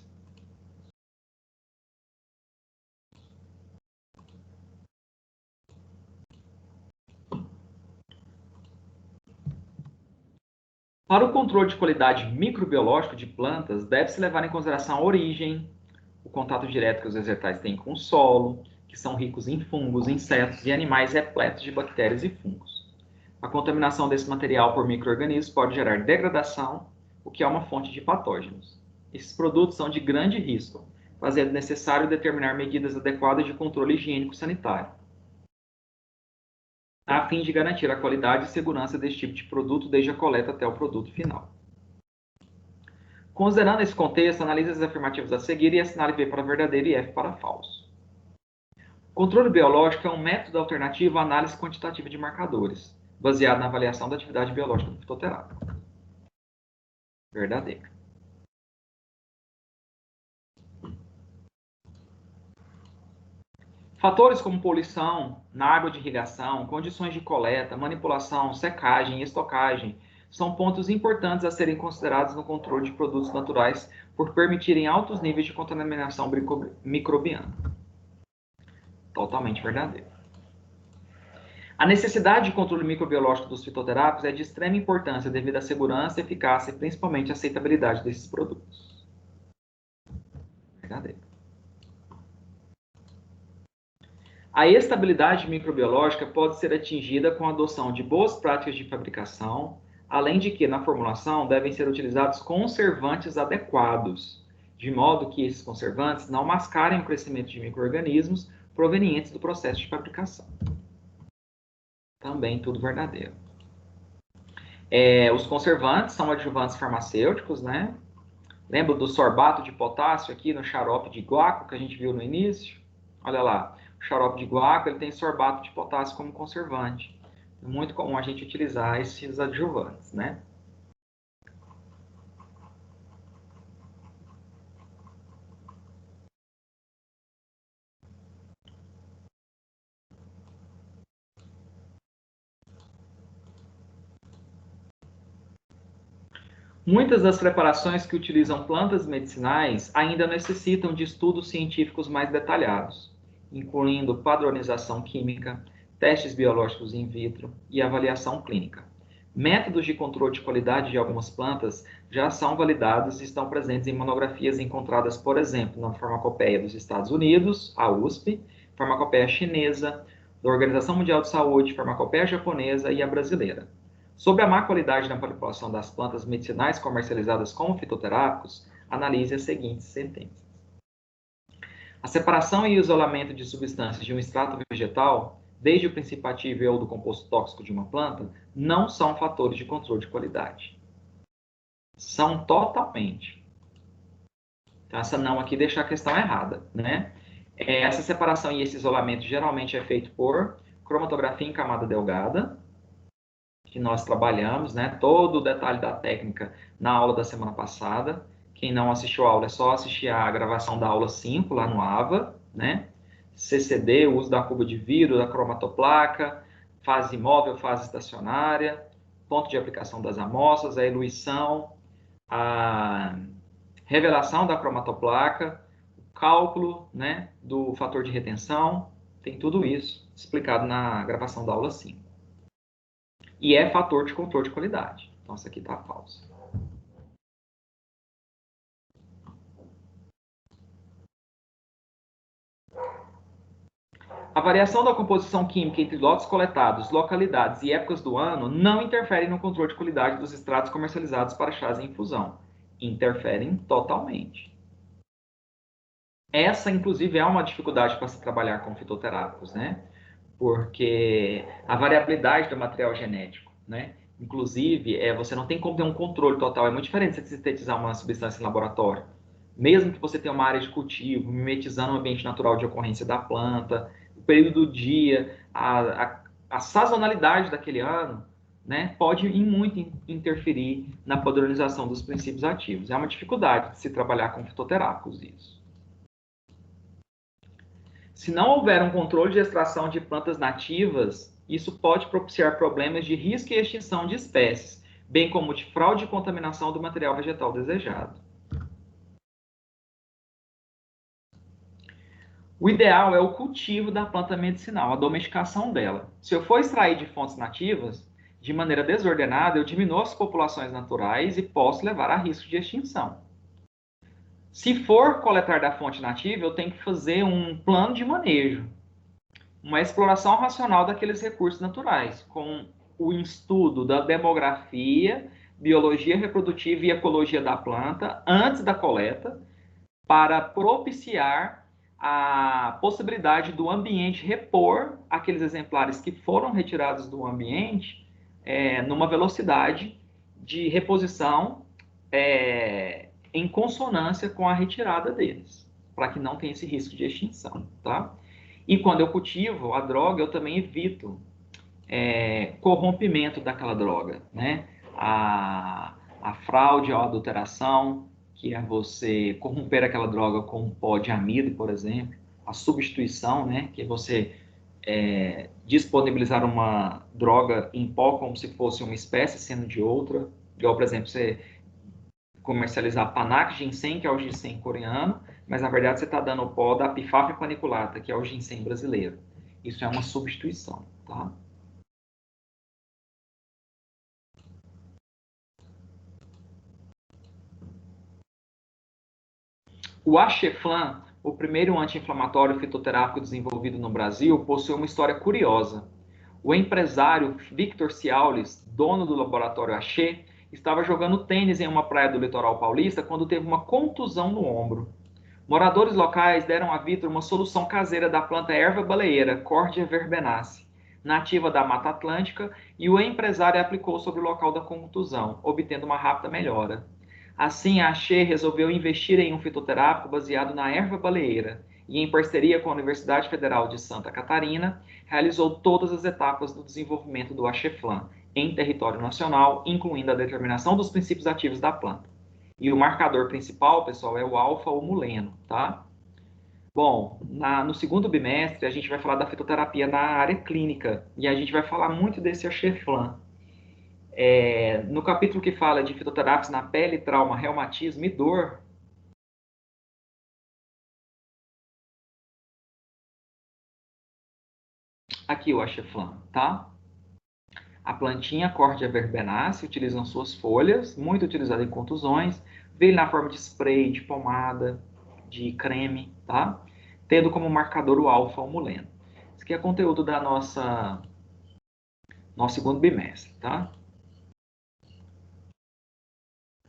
Para o controle de qualidade microbiológica de plantas, deve-se levar em consideração a origem, o contato direto que os vegetais têm com o solo, que são ricos em fungos, insetos e animais repletos de bactérias e fungos. A contaminação desse material por micro-organismos pode gerar degradação, o que é uma fonte de patógenos. Esses produtos são de grande risco, fazendo necessário determinar medidas adequadas de controle higiênico sanitário, a fim de garantir a qualidade e segurança desse tipo de produto desde a coleta até o produto final. Considerando esse contexto, analise as afirmativas a seguir e assinale V para verdadeiro e F para falso. O controle biológico é um método alternativo à análise quantitativa de marcadores, baseado na avaliação da atividade biológica do fitoterápico. Verdadeiro. Fatores como poluição na água de irrigação, condições de coleta, manipulação, secagem e estocagem são pontos importantes a serem considerados no controle de produtos naturais por permitirem altos níveis de contaminação microbiana. Totalmente verdadeiro. A necessidade de controle microbiológico dos fitoterápicos é de extrema importância devido à segurança, eficácia e principalmente à aceitabilidade desses produtos. Verdadeiro. A estabilidade microbiológica pode ser atingida com a adoção de boas práticas de fabricação, além de que na formulação devem ser utilizados conservantes adequados, de modo que esses conservantes não mascarem o crescimento de micro-organismos provenientes do processo de fabricação. Também tudo verdadeiro. Os conservantes são adjuvantes farmacêuticos, né? Lembra do sorbato de potássio aqui no xarope de guaco que a gente viu no início? Olha lá, o xarope de guaco ele tem sorbato de potássio como conservante. É muito comum a gente utilizar esses adjuvantes, né? Muitas das preparações que utilizam plantas medicinais ainda necessitam de estudos científicos mais detalhados, incluindo padronização química, testes biológicos in vitro e avaliação clínica. Métodos de controle de qualidade de algumas plantas já são validados e estão presentes em monografias encontradas, por exemplo, na Farmacopeia dos Estados Unidos, a USP, Farmacopeia chinesa, da Organização Mundial de Saúde, Farmacopeia japonesa e a brasileira. Sobre a má qualidade na manipulação das plantas medicinais comercializadas como fitoterápicos, analise as seguintes sentenças. A separação e isolamento de substâncias de um extrato vegetal, desde o princípio ativo ou do composto tóxico de uma planta, não são fatores de controle de qualidade. São totalmente. Então, essa não aqui deixa a questão errada, né? Essa separação e esse isolamento geralmente é feito por cromatografia em camada delgada, que nós trabalhamos, né? Todo o detalhe da técnica na aula da semana passada. Quem não assistiu a aula é só assistir a gravação da aula 5 lá no AVA, né? CCD, o uso da cuba de vidro, da cromatoplaca, fase móvel, fase estacionária, ponto de aplicação das amostras, a eluição, a revelação da cromatoplaca, o cálculo, né, do fator de retenção, tem tudo isso explicado na gravação da aula 5. E é fator de controle de qualidade. Então, essa aqui está falsa. A variação da composição química entre lotes coletados, localidades e épocas do ano não interfere no controle de qualidade dos extratos comercializados para chás em infusão. Interferem totalmente. Essa, inclusive, é uma dificuldade para se trabalhar com fitoterápicos, né? Porque a variabilidade do material genético, né? Inclusive, você não tem como ter um controle total. É muito diferente você sintetizar uma substância em laboratório. Mesmo que você tenha uma área de cultivo, mimetizando o ambiente natural de ocorrência da planta, o período do dia, a sazonalidade daquele ano, né, pode muito interferir na padronização dos princípios ativos. É uma dificuldade de se trabalhar com fitoterápicos isso. Se não houver um controle de extração de plantas nativas, isso pode propiciar problemas de risco e extinção de espécies, bem como de fraude e contaminação do material vegetal desejado. O ideal é o cultivo da planta medicinal, a domesticação dela. Se eu for extrair de fontes nativas, de maneira desordenada, eu diminuo as populações naturais e posso levar a risco de extinção. Se for coletar da fonte nativa, eu tenho que fazer um plano de manejo, uma exploração racional daqueles recursos naturais, com o estudo da demografia, biologia reprodutiva e ecologia da planta antes da coleta, para propiciar a possibilidade do ambiente repor aqueles exemplares que foram retirados do ambiente numa velocidade de reposição em consonância com a retirada deles, para que não tenha esse risco de extinção, tá? E quando eu cultivo a droga, eu também evito corrompimento daquela droga, né? A fraude, a adulteração, que é você corromper aquela droga com um pó de amido, por exemplo, a substituição, né? Que é você disponibilizar uma droga em pó como se fosse uma espécie sendo de outra, igual, por exemplo, você comercializar Panax ginseng, que é o ginseng coreano, mas na verdade você está dando o pó da Piphafa paniculata, que é o ginseng brasileiro. Isso é uma substituição, tá? O Acheflan, o primeiro anti-inflamatório fitoterápico desenvolvido no Brasil, possui uma história curiosa. O empresário Victor Cialis, dono do laboratório Ache, estava jogando tênis em uma praia do litoral paulista quando teve uma contusão no ombro. Moradores locais deram a Victor uma solução caseira da planta erva baleeira, Cordia verbenaceae, nativa da Mata Atlântica, e o empresário aplicou sobre o local da contusão, obtendo uma rápida melhora. Assim, a Ache resolveu investir em um fitoterápico baseado na erva baleeira e, em parceria com a Universidade Federal de Santa Catarina, realizou todas as etapas do desenvolvimento do Acheflan em território nacional, incluindo a determinação dos princípios ativos da planta. E o marcador principal, pessoal, é o alfa-humuleno, tá? Bom, no segundo bimestre, a gente vai falar da fitoterapia na área clínica e a gente vai falar muito desse Acheflan. No capítulo que fala de fitoterápicos na pele, trauma, reumatismo e dor, aqui o Acheflan, tá? A plantinha Cordia verbenaceae utilizam suas folhas, muito utilizada em contusões, veio na forma de spray, de pomada, de creme, tá? Tendo como marcador o alfa-humuleno. Isso aqui é conteúdo da nosso segundo bimestre, tá?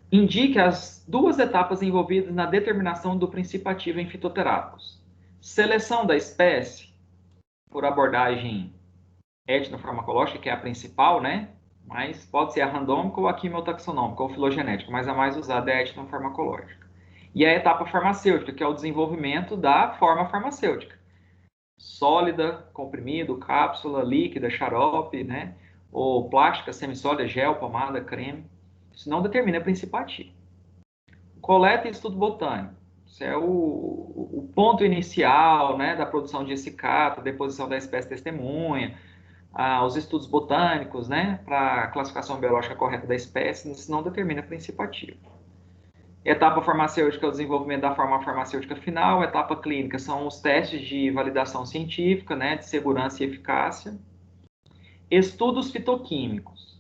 Indique as duas etapas envolvidas na determinação do princípio ativo em fitoterápicos. Seleção da espécie, por abordagem etnofarmacológica, que é a principal, né? Mas pode ser a randômica ou a quimiotaxonômica ou filogenética, mas a mais usada é a etnofarmacológica. E a etapa farmacêutica, que é o desenvolvimento da forma farmacêutica. Sólida, comprimido, cápsula, líquida, xarope, né? Ou plástica, semissólida, gel, pomada, creme. Isso não determina princípio ativo. Coleta e estudo botânico. Isso é o ponto inicial, né, da produção de essicato, deposição da espécie testemunha, os estudos botânicos, né, para a classificação biológica correta da espécie, isso não determina princípio ativo. Etapa farmacêutica é o desenvolvimento da forma farmacêutica final. Etapa clínica são os testes de validação científica, né, de segurança e eficácia. Estudos fitoquímicos.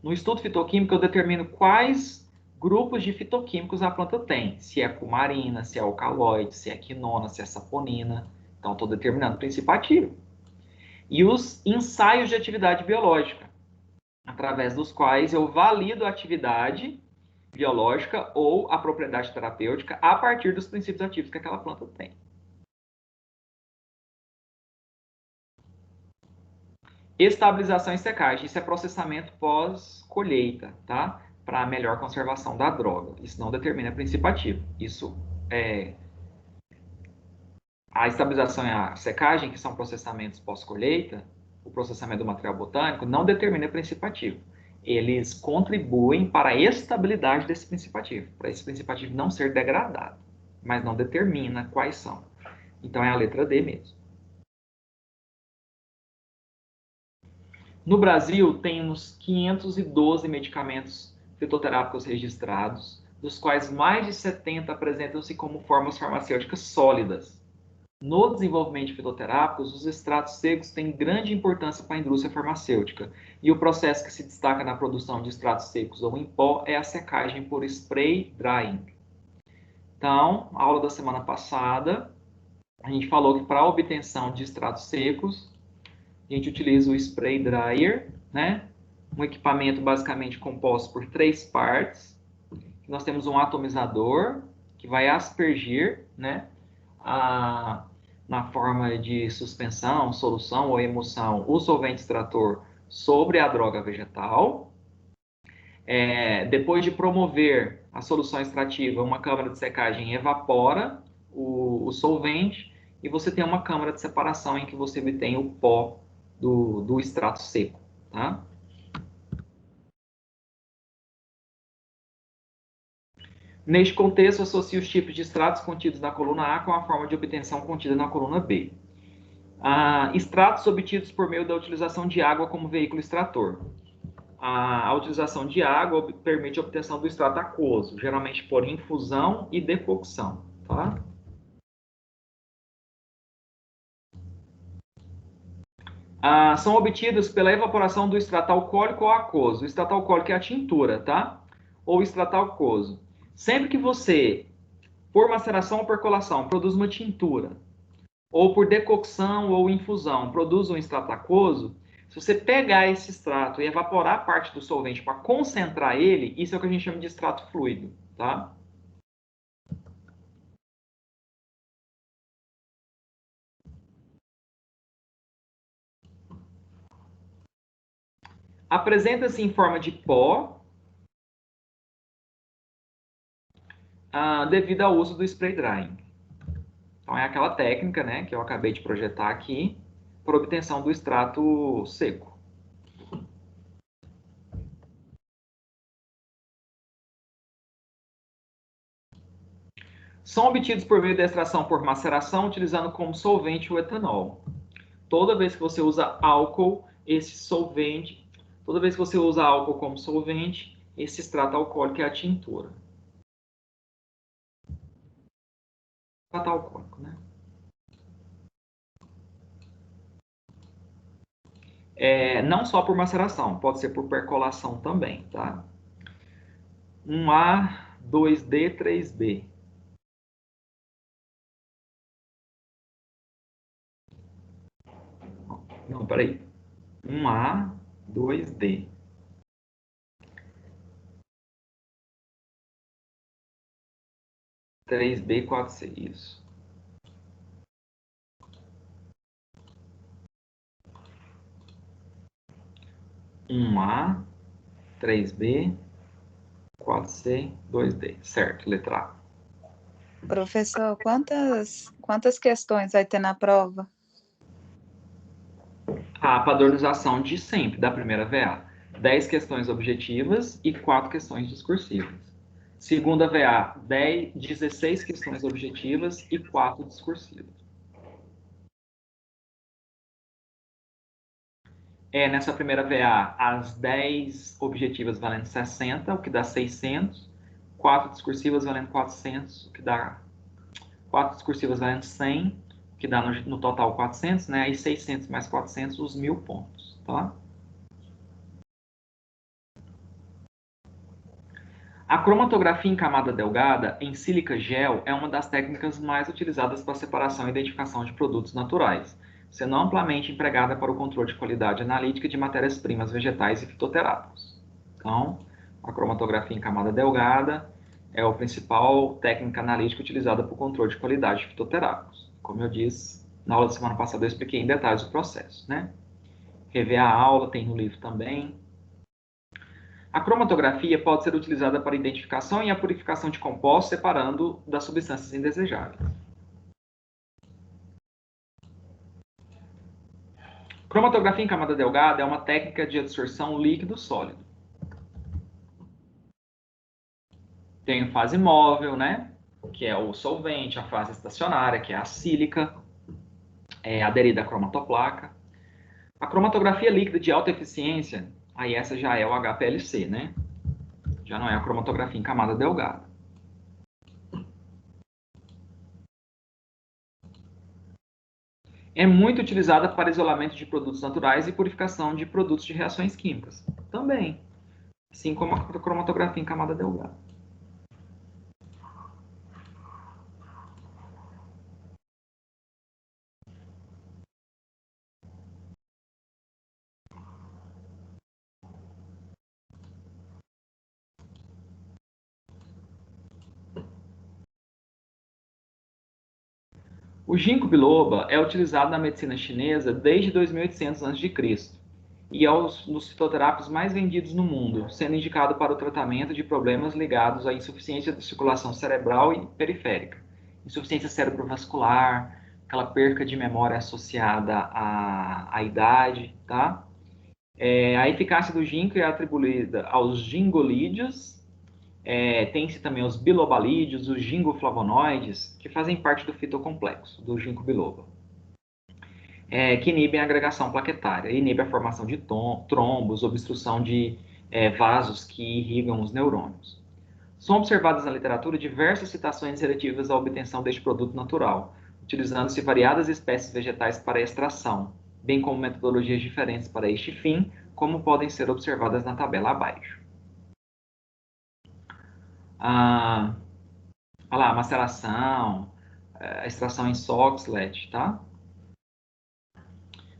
No estudo fitoquímico, eu determino quais grupos de fitoquímicos a planta tem. Se é cumarina, se é alcaloide, se é quinona, se é saponina. Então, estou determinando o princípio ativo. E os ensaios de atividade biológica, através dos quais eu valido a atividade biológica ou a propriedade terapêutica a partir dos princípios ativos que aquela planta tem. Estabilização e secagem, isso é processamento pós-colheita, tá? Para melhor conservação da droga. Isso não determina princípio ativo. Isso é a estabilização e a secagem, que são processamentos pós-colheita, o processamento do material botânico, não determina princípio ativo. Eles contribuem para a estabilidade desse princípio ativo, para esse princípio ativo não ser degradado, mas não determina quais são. Então é a letra D mesmo. No Brasil, tem uns 512 medicamentos fitoterápicos registrados, dos quais mais de 70 apresentam-se como formas farmacêuticas sólidas. No desenvolvimento de fitoterápicos, os extratos secos têm grande importância para a indústria farmacêutica, e o processo que se destaca na produção de extratos secos ou em pó é a secagem por spray drying. Então, a aula da semana passada, a gente falou que para a obtenção de extratos secos, a gente utiliza o spray dryer, né? Um equipamento basicamente composto por 3 partes. Nós temos um atomizador que vai aspergir, né? Na forma de suspensão, solução ou emulsão, o solvente extrator sobre a droga vegetal. Depois de promover a solução extrativa, uma câmara de secagem evapora o solvente e você tem uma câmara de separação em que você obtém o pó do extrato seco, tá? Neste contexto, associe os tipos de extratos contidos na coluna A com a forma de obtenção contida na coluna B. Extratos obtidos por meio da utilização de água como veículo extrator. A utilização de água permite a obtenção do extrato aquoso, geralmente por infusão e decocção, tá? São obtidos pela evaporação do extrato alcoólico ou aquoso. O extrato alcoólico é a tintura, tá? Ou extrato aquoso. Sempre que você, por maceração ou percolação, produz uma tintura, ou por decocção ou infusão, produz um extrato aquoso, se você pegar esse extrato e evaporar parte do solvente para concentrar ele, isso é o que a gente chama de extrato fluido, tá? Apresenta-se em forma de pó, devido ao uso do spray drying. Então, é aquela técnica, né, que eu acabei de projetar aqui, por obtenção do extrato seco. São obtidos por meio da extração por maceração, utilizando como solvente o etanol. Toda vez que você usa álcool, esse solvente, toda vez que você usa álcool como solvente, esse extrato alcoólico é a tintura. Extrato alcoólico, né? Não só por maceração, pode ser por percolação também, tá? 1A, 2D, 3B. Não, peraí. 1A, 2D. 3B, 4C, isso. Um A, 3B, 4C, 2D. Certo, letra A. Professor, quantas questões vai ter na prova? A padronização de sempre, da primeira VA. 10 questões objetivas e 4 questões discursivas. Segunda VA, 16 questões objetivas e 4 discursivas. Nessa primeira VA, as 10 objetivas valendo 60, o que dá 600. 4 discursivas valendo 400, o que dá 4 discursivas valendo 100, o que dá no total 400, né? Aí 600 mais 400, os 1000 pontos, tá? A cromatografia em camada delgada, em sílica gel, é uma das técnicas mais utilizadas para separação e identificação de produtos naturais, sendo amplamente empregada para o controle de qualidade analítica de matérias-primas vegetais e fitoterápicos. Então, a cromatografia em camada delgada é a principal técnica analítica utilizada para o controle de qualidade de fitoterápicos. Como eu disse, na aula da semana passada eu expliquei em detalhes o processo, né? Rever a aula, tem no livro também. A cromatografia pode ser utilizada para a identificação e a purificação de compostos, separando das substâncias indesejáveis. Cromatografia em camada delgada é uma técnica de adsorção líquido-sólido. Tem a fase móvel, né? Que é o solvente, a fase estacionária, que é a sílica, aderida à cromatoplaca. A cromatografia líquida de alta eficiência, aí essa já é o HPLC, né? Já não é a cromatografia em camada delgada. É muito utilizada para isolamento de produtos naturais e purificação de produtos de reações químicas. Também, assim como a cromatografia em camada delgada. O ginkgo biloba é utilizado na medicina chinesa desde 2800 a.C. e é um dos fitoterápicos mais vendidos no mundo, sendo indicado para o tratamento de problemas ligados à insuficiência da circulação cerebral e periférica, insuficiência cerebrovascular, aquela perca de memória associada à idade, tá? A eficácia do ginkgo é atribuída aos gingolídeos, tem-se também os bilobalídeos, os gingoflavonoides, que fazem parte do fitocomplexo do ginkgo biloba, que inibem a agregação plaquetária, inibe a formação de trombos, obstrução de vasos que irrigam os neurônios. São observadas na literatura diversas citações relativas à obtenção deste produto natural, utilizando-se variadas espécies vegetais para extração, bem como metodologias diferentes para este fim, como podem ser observadas na tabela abaixo. Olha lá, maceração, extração em Soxhlet, tá?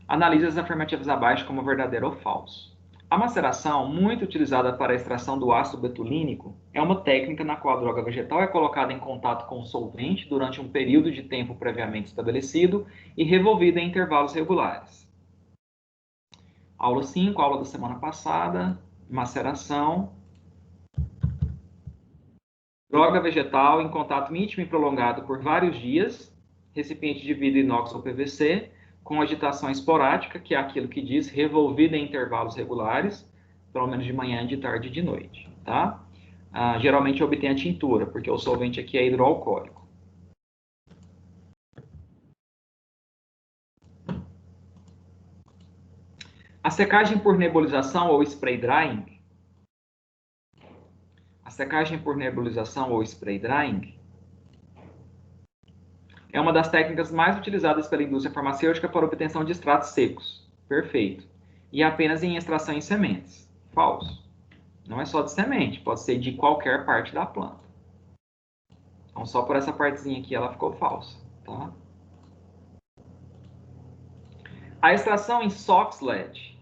Analise as afirmativas abaixo como verdadeiro ou falso. A maceração, muito utilizada para a extração do ácido betulínico, é uma técnica na qual a droga vegetal é colocada em contato com o solvente durante um período de tempo previamente estabelecido e revolvida em intervalos regulares. Aula 5, aula da semana passada, maceração. Droga vegetal em contato íntimo e prolongado por vários dias, recipiente de vidro inox ou PVC, com agitação esporádica, que é aquilo que diz revolvida em intervalos regulares, pelo menos de manhã, de tarde e de noite, tá? Geralmente obtém a tintura, porque o solvente aqui é hidroalcoólico. A secagem por nebulização ou spray drying. A secagem por nebulização ou spray drying é uma das técnicas mais utilizadas pela indústria farmacêutica para obtenção de extratos secos. Perfeito. E apenas em extração em sementes. Falso. Não é só de semente, pode ser de qualquer parte da planta. Então, só por essa partezinha aqui ela ficou falsa, tá? A extração em Soxhlet.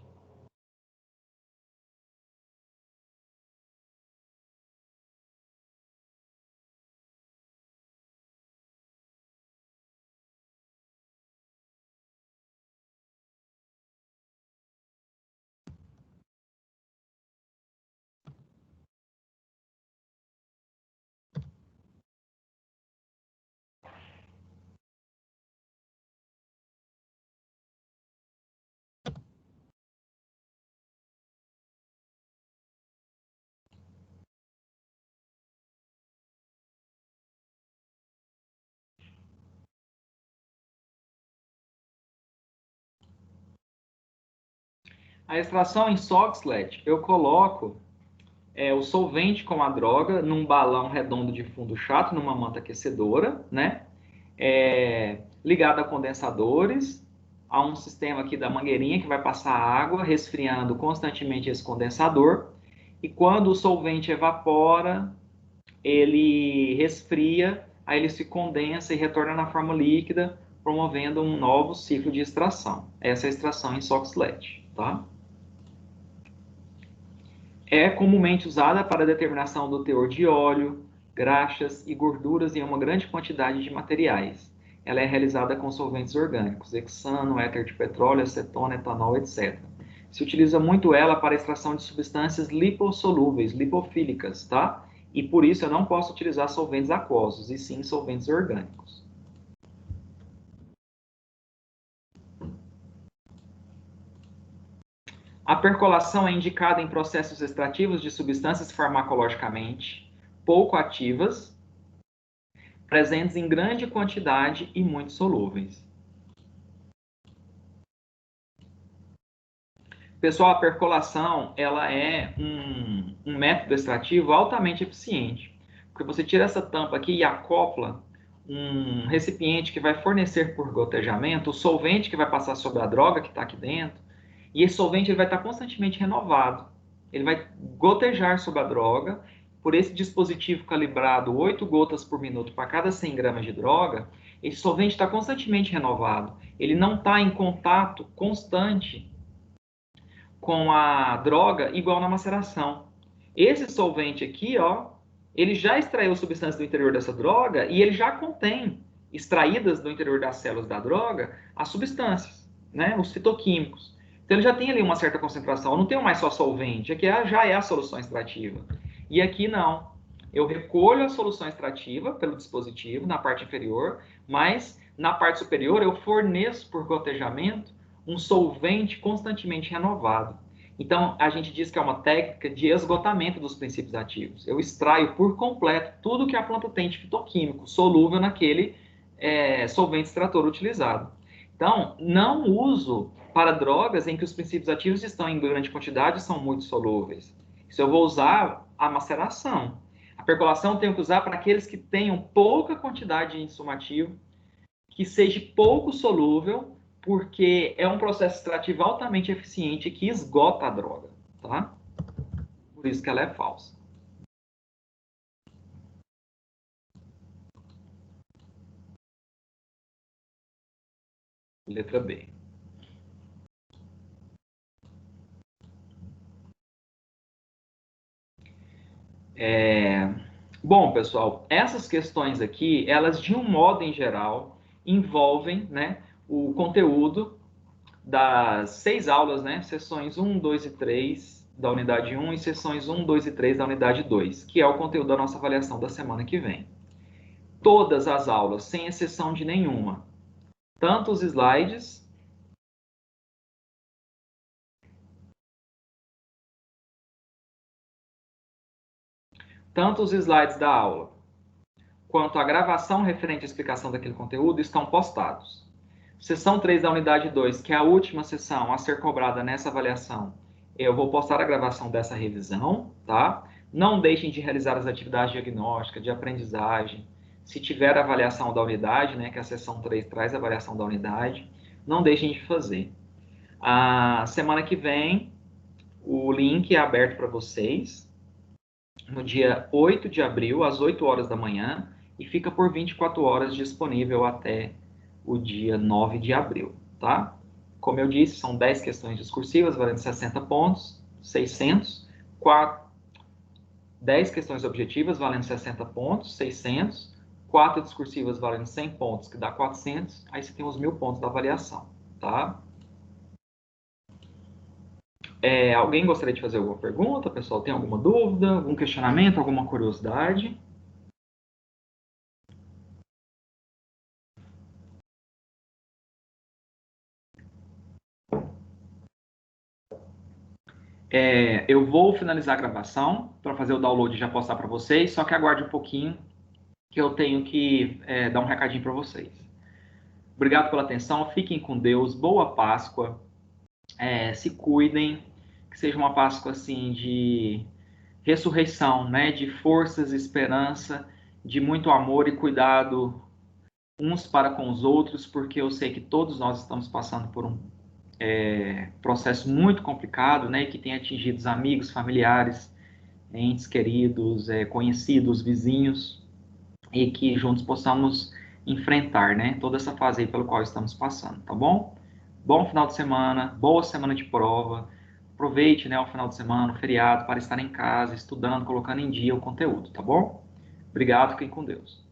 A extração em Soxhlet, eu coloco o solvente com a droga num balão redondo de fundo chato, numa manta aquecedora, né? Ligado a condensadores, a um sistema aqui da mangueirinha que vai passar água, resfriando constantemente esse condensador. E quando o solvente evapora, ele resfria, aí ele se condensa e retorna na forma líquida, promovendo um novo ciclo de extração. Essa é a extração em Soxhlet, tá? É comumente usada para a determinação do teor de óleo, graxas e gorduras em uma grande quantidade de materiais. Ela é realizada com solventes orgânicos, hexano, éter de petróleo, acetona, etanol, etc. Se utiliza muito ela para a extração de substâncias lipossolúveis, lipofílicas, tá? E por isso eu não posso utilizar solventes aquosos, e sim solventes orgânicos. A percolação é indicada em processos extrativos de substâncias farmacologicamente pouco ativas, presentes em grande quantidade e muito solúveis. Pessoal, a percolação ela é um método extrativo altamente eficiente, porque você tira essa tampa aqui e acopla um recipiente que vai fornecer por gotejamento o solvente que vai passar sobre a droga que está aqui dentro, e esse solvente ele vai estar constantemente renovado. Ele vai gotejar sobre a droga, por esse dispositivo calibrado 8 gotas por minuto para cada 100 gramas de droga, esse solvente está constantemente renovado. Ele não está em contato constante com a droga igual na maceração. Esse solvente aqui, ó, ele já extraiu substâncias do interior dessa droga e ele já contém, extraídas do interior das células da droga, as substâncias, né, os fitoquímicos. Então ele já tem ali uma certa concentração. Eu não tenho mais só solvente, aqui já é a solução extrativa. E aqui não. Eu recolho a solução extrativa pelo dispositivo na parte inferior, mas na parte superior eu forneço por gotejamento um solvente constantemente renovado. Então, a gente diz que é uma técnica de esgotamento dos princípios ativos. Eu extraio por completo tudo que a planta tem de fitoquímico solúvel naquele solvente extrator utilizado. Então, não uso para drogas em que os princípios ativos estão em grande quantidade e são muito solúveis. Isso eu vou usar a maceração. A percolação eu tenho que usar para aqueles que tenham pouca quantidade de insumo ativo, que seja pouco solúvel, porque é um processo extrativo altamente eficiente que esgota a droga, tá? Por isso que ela é falsa. Letra B. Bom, pessoal, essas questões aqui, elas de um modo em geral envolvem, né, o conteúdo das 6 aulas, né, sessões 1, 2 e 3 da unidade 1 e sessões 1, 2 e 3 da unidade 2, que é o conteúdo da nossa avaliação da semana que vem. Todas as aulas, sem exceção de nenhuma, tanto os slides da aula quanto a gravação referente à explicação daquele conteúdo estão postados. Sessão 3 da unidade 2, que é a última sessão a ser cobrada nessa avaliação, eu vou postar a gravação dessa revisão, tá? Não deixem de realizar as atividades diagnósticas, de aprendizagem. Se tiver avaliação da unidade, né, que a sessão 3 traz a avaliação da unidade, não deixem de fazer. A semana que vem, o link é aberto para vocês, no dia 8 de abril, às 8 horas da manhã, e fica por 24 horas disponível até o dia 9 de abril, tá? Como eu disse, são 10 questões discursivas, valendo 60 pontos, 600, 10 questões objetivas, valendo 60 pontos, 600, 4 discursivas, valendo 100 pontos, que dá 400, aí você tem os 1.000 pontos da avaliação, tá? Alguém gostaria de fazer alguma pergunta? Pessoal, tem alguma dúvida, algum questionamento, alguma curiosidade? Eu vou finalizar a gravação para fazer o download e já postar para vocês, só que aguarde um pouquinho que eu tenho que dar um recadinho para vocês. Obrigado pela atenção, fiquem com Deus, boa Páscoa, se cuidem, que seja uma Páscoa assim de ressurreição, né, de forças, esperança, de muito amor e cuidado uns para com os outros, porque eu sei que todos nós estamos passando por um processo muito complicado, né, que tem atingido os amigos, familiares, entes queridos, conhecidos, vizinhos, e que juntos possamos enfrentar, né, toda essa fase aí pelo qual estamos passando, tá bom? Bom final de semana, boa semana de prova, aproveite, né, o final de semana, o feriado, para estar em casa, estudando, colocando em dia o conteúdo, tá bom? Obrigado, fiquem com Deus.